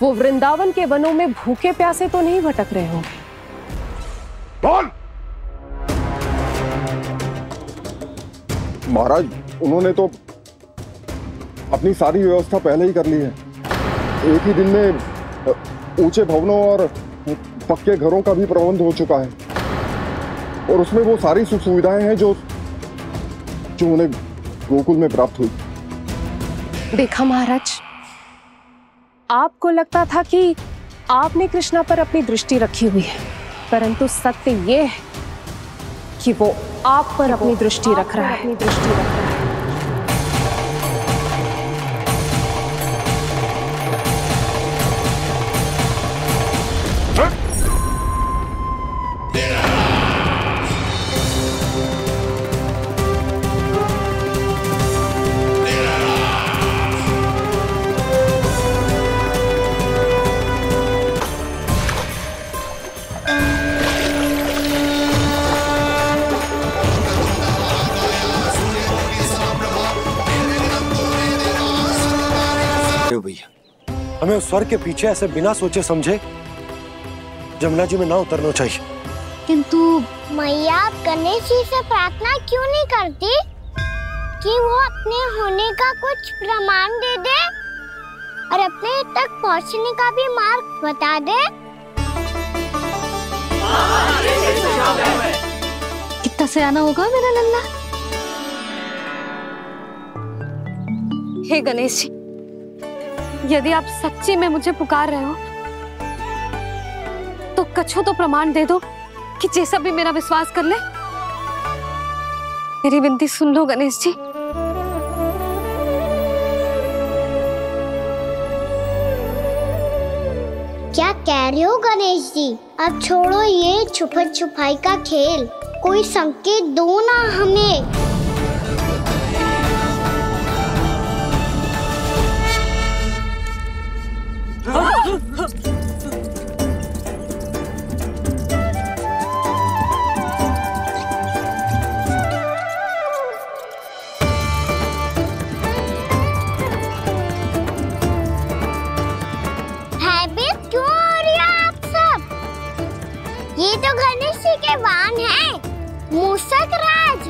वो वृंदावन के वनों में भूखे प्यासे तो नहीं भटक रहे होंगे। बोल। महाराज, उन्होंने तो अपनी सारी व्यवस्था पहले ही कर ली है। एक ही दिन में ऊंचे भवनों और पक्के घरों का भी प्रबंध हो चुका है, और उसमें वो सारी सुख सुविधाएं हैं जो उन्हें गोकुल में प्राप्त हुई। देखा महाराज, आपको लगता था कि आपने कृष्णा पर अपनी दृष्टि रखी हुई है, परंतु सत्य ये है कि वो आप पर अपनी दृष्टि रख रहा है। हमें उस स्वर के पीछे ऐसे बिना सोचे समझे जमुना जी में ना उतरना चाहिए। किंतु मैया, आप गणेश जी से प्रार्थना क्यों नहीं करती कि वो अपने होने का कुछ प्रमाण दे दे? और अपने तक पहुंचने का भी मार्ग बता दे। कितना सयाना होगा मेरा लल्ला। हे गणेश जी, यदि आप सच्ची में मुझे पुकार रहे हो तो कछु तो प्रमाण दे दो कि जैसा भी मेरा विश्वास कर ले। मेरी विनती सुन लो गणेश जी। क्या कह रहे हो गणेश जी? अब छोड़ो ये छुपन छुपाई का खेल, कोई संकेत दो ना हमें। ये तो गणेश जी के वाहन हैं, मूषक राज।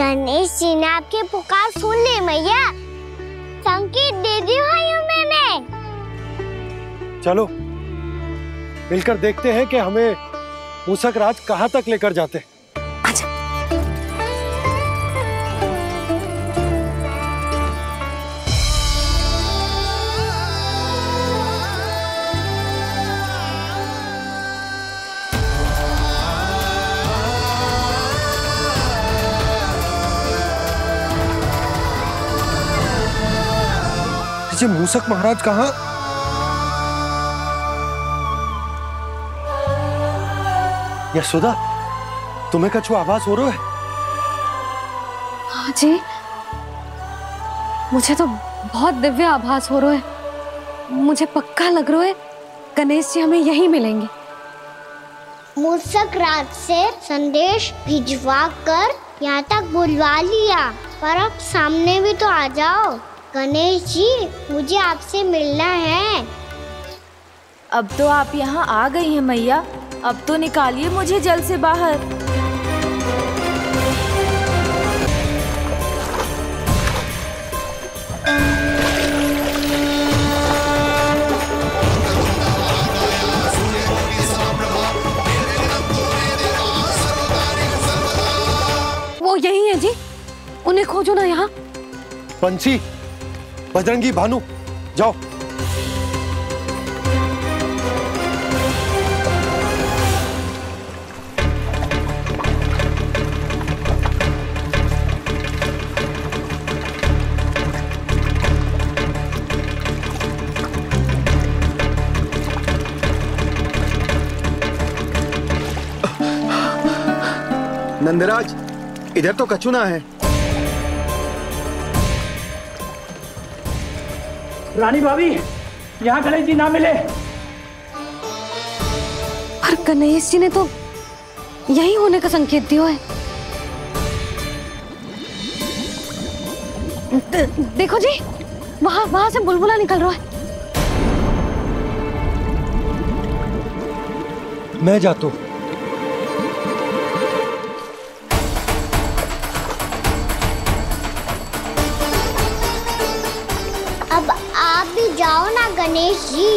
गणेश जी ने आपकी पुकार सुन ली मैया, संकेत दे दी भाइयों मैंने। चलो मिलकर देखते हैं कि हमें मूषक राज कहाँ तक लेकर जाते हैं। मूषक महाराज कहाँ? यशोदा, तुम्हें कछु आभास हो रहा है? हाँ जी, मुझे तो बहुत दिव्य आभास हो रहा है। मुझे पक्का लग रहा है गणेश जी हमें यहीं मिलेंगे। मूषक राज से संदेश भिजवा कर यहाँ तक बुलवा लिया, पर अब सामने भी तो आ जाओ। गणेश जी, मुझे आपसे मिलना है। अब तो आप यहाँ आ गई हैं मैया, अब तो निकालिए मुझे जल से बाहर। वो यही है जी, उन्हें खोजो ना यहाँ। पंछी, बजरंगी, भानु, जाओ। नंदराज, इधर तो कछु ना है। रानी भाभी, यहाँ गणेश जी ना मिले। पर गणेश जी ने तो यही होने का संकेत दिया है। देखो जी, वहां से बुलबुला निकल रहा है। मैं जाता हूँ। अब आप भी जाओ ना गणेश जी।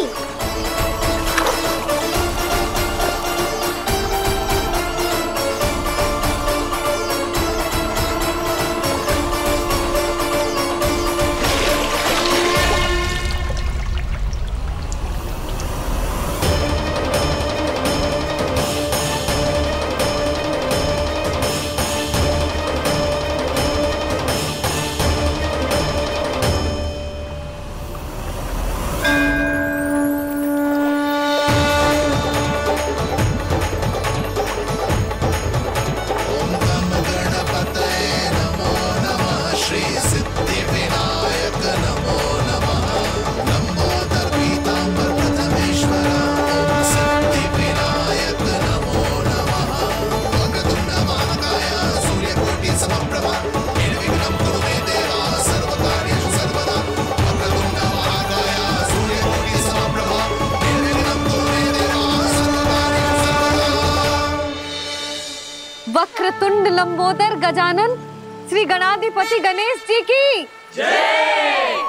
वक्रतुंड लंबोदर गजानन श्री गणाधिपति गणेश जी की जय।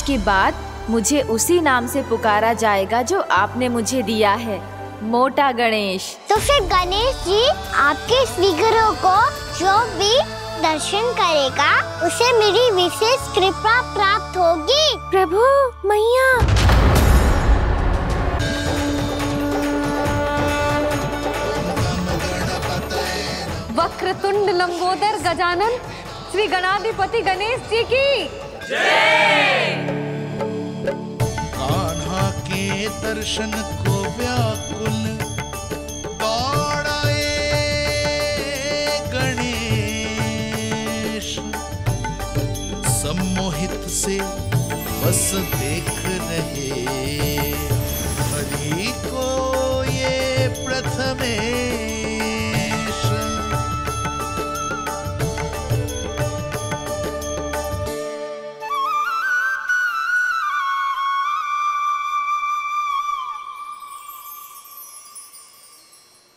के बाद मुझे उसी नाम से पुकारा जाएगा जो आपने मुझे दिया है, मोटा गणेश। तो फिर गणेश जी आपके इस विग्रह को जो भी दर्शन करेगा उसे मेरी विशेष कृपा प्राप्त होगी। प्रभु, मैया। वक्रतुंड लंबोदर गजानन श्री गणाधिपति गणेश जी की जय। कान्हा के दर्शन को व्याकुल दौड़ाए गणेश, सम्मोहित से बस देख रहे हरि को ये प्रथमेश।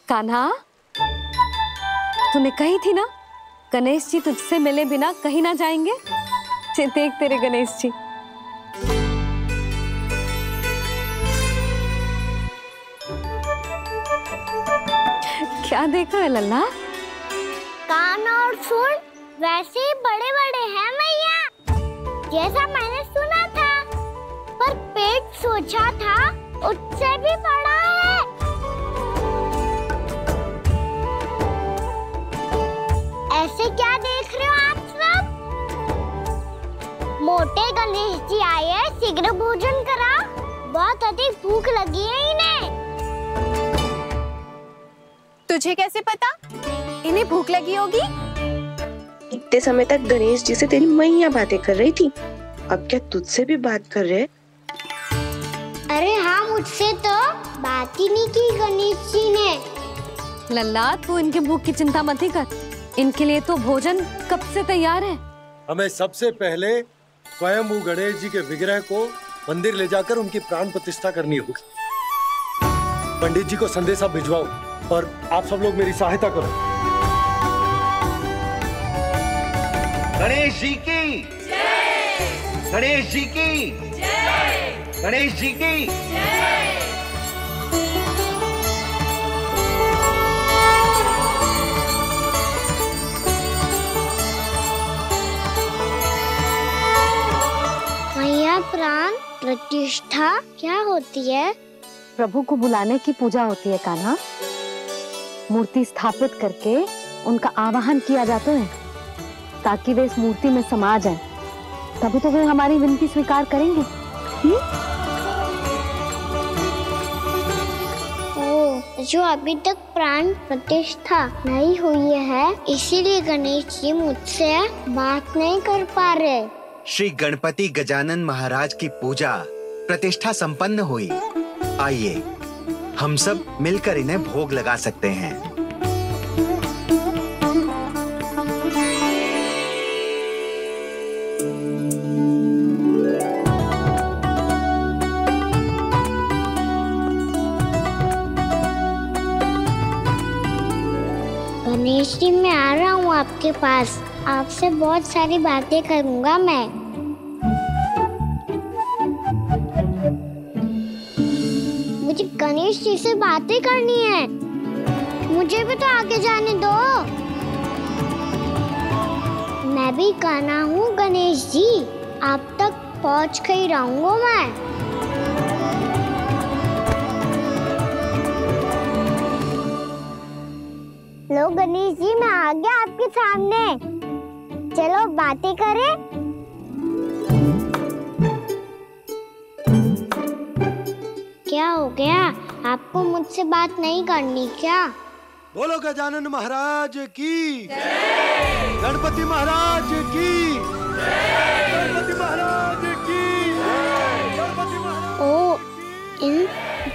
कान्हा, तूने कही थी ना गणेश जी तुझसे मिले बिना कहीं ना जाएंगे। देख तेरे गणेश जी। क्या देखा है लल्ला? कान और सुन वैसे ही बड़े बड़े हैं मैया, जैसा मैंने सुना था, पर पेट सोचा था उससे भी बड़ा है। ऐसे क्या देख रहे हो आप सब? मोटे गणेश जी आए हैं, शीघ्र भोजन करा, बहुत अधिक भूख लगी है इन्हें। तुझे कैसे पता इन्हें भूख लगी होगी? इतने समय तक गणेश जी से तेरी मैया बातें कर रही थी, अब क्या तुझसे भी बात कर रहे? अरे हाँ, मुझसे तो बात ही नहीं की गणेश जी ने। लल्ला, तू इनके भूख की चिंता मत ही कर, इनके लिए तो भोजन कब से तैयार है। हमें सबसे पहले स्वयं गणेश जी के विग्रह को मंदिर ले जाकर उनकी प्राण प्रतिष्ठा करनी होगी। पंडित जी को संदेशा भिजवाओ और आप सब लोग मेरी सहायता करो। गणेश जी की जय। गणेश जी की जय। गणेश जी की जय। मैया, प्राण प्रतिष्ठा क्या होती है? प्रभु को बुलाने की पूजा होती है कान्हा। मूर्ति स्थापित करके उनका आवाहन किया जाता है ताकि वे इस मूर्ति में समा जाएं। तभी तो वे हमारी विनती स्वीकार करेंगे। ओ, जो अभी तक प्राण प्रतिष्ठा नहीं हुई है, इसीलिए गणेश जी मुझसे बात नहीं कर पा रहे। श्री गणपति गजानन महाराज की पूजा प्रतिष्ठा संपन्न हुई। आइए हम सब मिलकर इन्हें भोग लगा सकते हैं। गणेश जी, मैं आ रहा हूँ आपके पास, आपसे बहुत सारी बातें करूँगा मैं। मुझे गणेश जी से बातें करनी है, मुझे भी तो आगे जाने दो। मैं भी कान्हा हूँ गणेश जी, आप तक पहुँच कर ही रहूँगा मैं। लो गणेश जी, मैं आ गया आपके सामने, चलो बातें करें। क्या हो गया, आपको मुझसे बात नहीं करनी क्या? बोलो गजानन महाराज की जय। गणपति महाराज की जय। गणपति महाराज की जय। गणपति महाराज। ओ, इन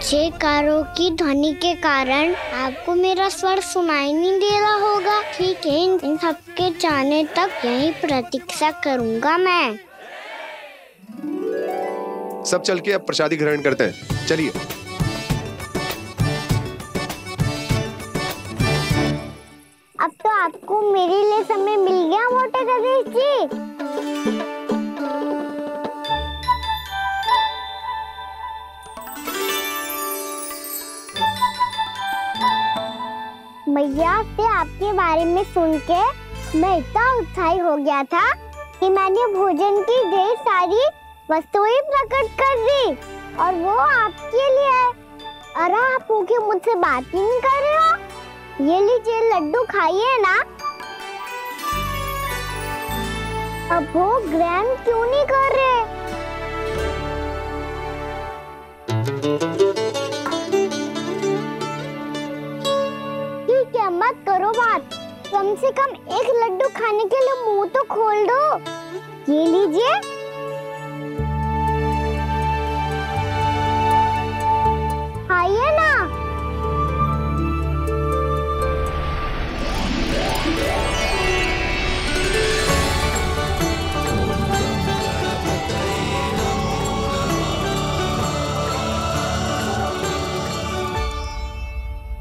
जयकारों की ध्वनि के कारण आपको मेरा स्वर सुनाई नहीं दे रहा होगा। ठीक है, इन सबके जाने तक यही प्रतीक्षा करूंगा मैं। सब चल के अब प्रसादी ग्रहण करते हैं, चलिए। अब तो आपको मेरे लिए समय मिल गया मोटे गणेश जी। मैया से आपके बारे में सुन के मैं इतना उत्साही हो गया था कि मैंने भोजन की ढेर सारी वस्तुएं प्रकट कर दी, और वो आपके लिए। अरे आप भूखे मुझसे बात ही नहीं कर रहे हो। ये लीजिए लड्डू खाइए ना। अब वो ग्रहण क्यों नहीं कर रहे? ठीक है, मत करो बात। कम से कम एक लड्डू खाने के लिए मुंह तो खोल दो। ये लीजिए। खाइए ना।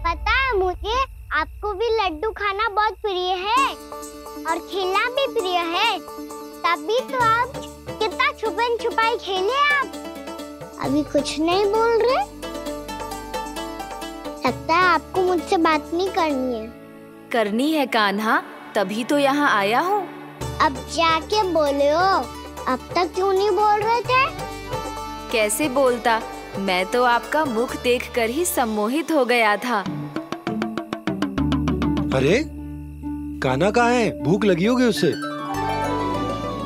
पता है मुझे, आपको भी लड्डू खाना बहुत प्रिय है और खेलना भी प्रिय है, तभी तो आप कितना छुपन छुपाई खेले। आप अभी कुछ नहीं बोल रहे। लगता है आपको मुझसे बात नहीं करनी है। करनी है कान्हा, तभी तो यहाँ आया हूँ। अब जाके बोलो। अब तक क्यों नहीं बोल रहे थे? कैसे बोलता, मैं तो आपका मुख देखकर ही सम्मोहित हो गया था। अरे कान्हा कहाँ है? भूख लगी होगी उसे।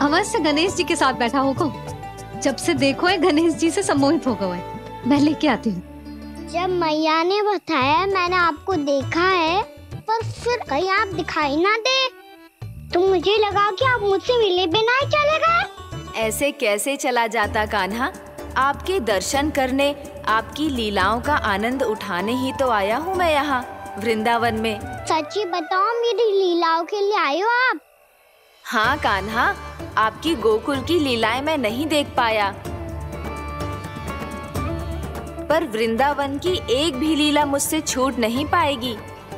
अवश्य गणेश जी के साथ बैठा होगा। जब से देखो है गणेश जी से सम्मोहित हो गए। मैं लेके आती हूँ। जब मैया ने बताया मैंने आपको देखा है, पर फिर कहीं आप दिखाई ना दे, तो मुझे लगा कि आप मुझसे मिले बिना ही चले गए। ऐसे कैसे चला जाता कान्हा? आपके दर्शन करने, आपकी लीलाओं का आनंद उठाने ही तो आया हूँ मैं यहाँ वृंदावन में। सच्ची बताओ, मेरी लीलाओं के लिए आए हो आप? हाँ कान्हा, आपकी गोकुल की लीलाएं मैं नहीं देख पाया, पर वृंदावन की एक भी लीला मुझसे छूट नहीं पाएगी।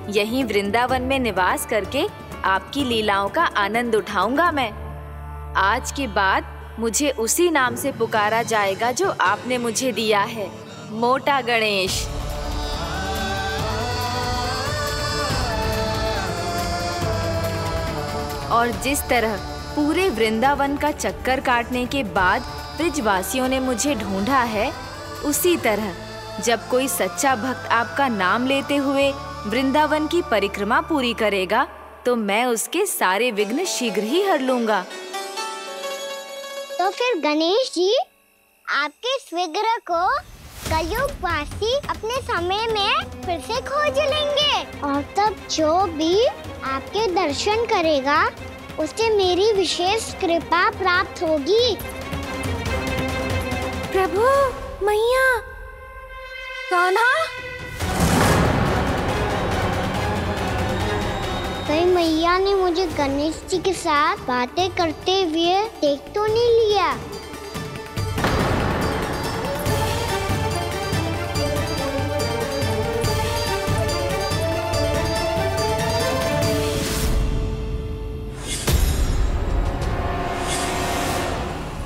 यहीं वृंदावन में निवास करके आपकी लीलाओं का आनंद उठाऊंगा मैं। आज के बाद मुझे उसी नाम से पुकारा जाएगा जो आपने मुझे दिया है, मोटा गणेश। और जिस तरह पूरे वृंदावन का चक्कर काटने के बाद ब्रिजवासियों ने मुझे ढूंढा है, उसी तरह जब कोई सच्चा भक्त आपका नाम लेते हुए वृंदावन की परिक्रमा पूरी करेगा, तो मैं उसके सारे विघ्न शीघ्र ही हर लूंगा। तो फिर गणेश जी, आपके इस विग्रह को कलयुगवासी अपने समय में फिर से खोज लेंगे, और तब जो भी आपके दर्शन करेगा उसे मेरी विशेष कृपा प्राप्त होगी। प्रभु, मैया, कान्हा, कहीं मैया ने मुझे गणेश जी के साथ बातें करते हुए देख तो नहीं लिया?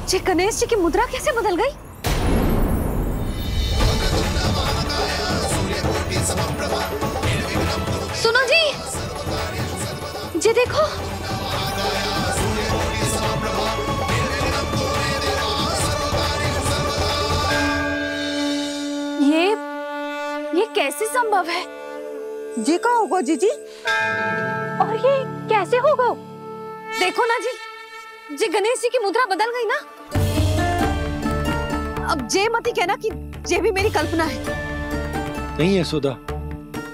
जी गणेश जी की मुद्रा कैसे बदल गई? सुनो जी, जी देखो, ये कैसे संभव है? जी का होगा जीजी? और ये कैसे होगा? देखो ना जी, जी गणेश जी की मुद्रा बदल गई ना। अब जे मती कहना कि जे भी मेरी कल्पना है। नहीं यशोदा,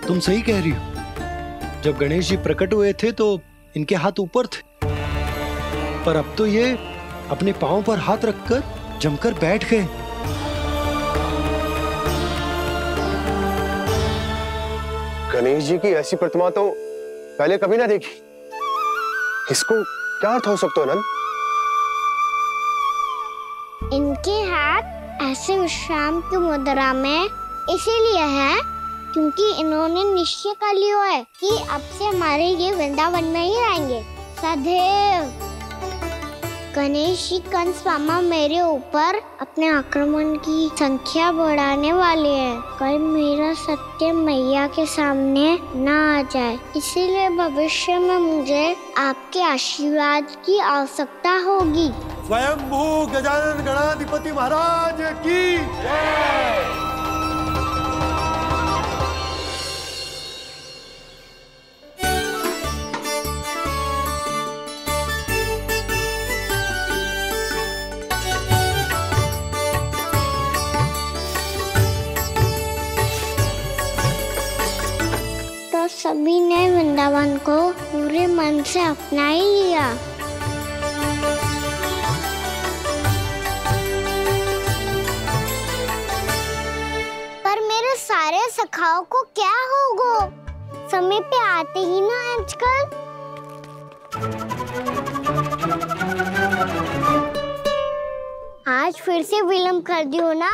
तुम सही कह रही हो। जब गणेश जी प्रकट हुए थे तो इनके हाथ ऊपर थे, पर अब तो ये अपने पांव पर हाथ रखकर जमकर बैठ गए। गणेश जी की ऐसी प्रतिमा तो पहले कभी ना देखी। इसको क्या अर्थ हो सकता है नंद? इनके हाथ ऐसे विश्राम की मुद्रा में इसीलिए है क्योंकि इन्होंने निश्चय कर लिया है कि अब से हमारे ये वृंदावन में ही रहेंगे सदैव। गणेश जी कंस मामा मेरे ऊपर अपने आक्रमण की संख्या बढ़ाने वाले हैं। कल मेरा सत्य मैया के सामने ना आ जाए, इसीलिए भविष्य में मुझे आपके आशीर्वाद की आवश्यकता होगी। स्वयंभू गजानन गणाधिपति महाराज की जय। सभी ने वृंदावन को पूरे मन से अपना ही लिया। पर मेरे सारे सखाओं को क्या होगा? समय पे आते ही ना आजकल। आज फिर से विलंब कर दियो ना।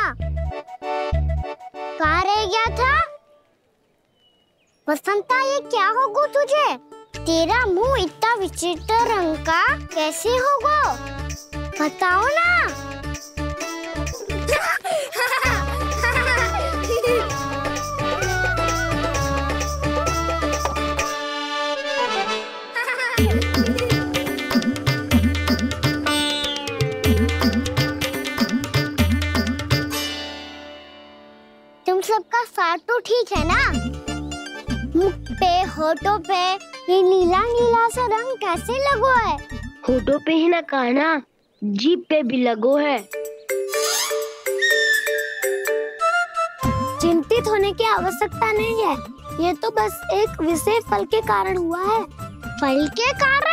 कहाँ रह गया था? वसंता, ये क्या होगा तुझे? तेरा मुंह इतना विचित्र रंग का कैसे होगा? बताओ ना। तुम सबका साथ तो ठीक है ना? मुख पे, होठों पे ये नीला नीला सा रंग कैसे लगो है? होठों पे ही ना कहना, जीभ पे भी लगो है। चिंतित होने की आवश्यकता नहीं है, ये तो बस एक विशेष फल के कारण हुआ है। फल के कारण?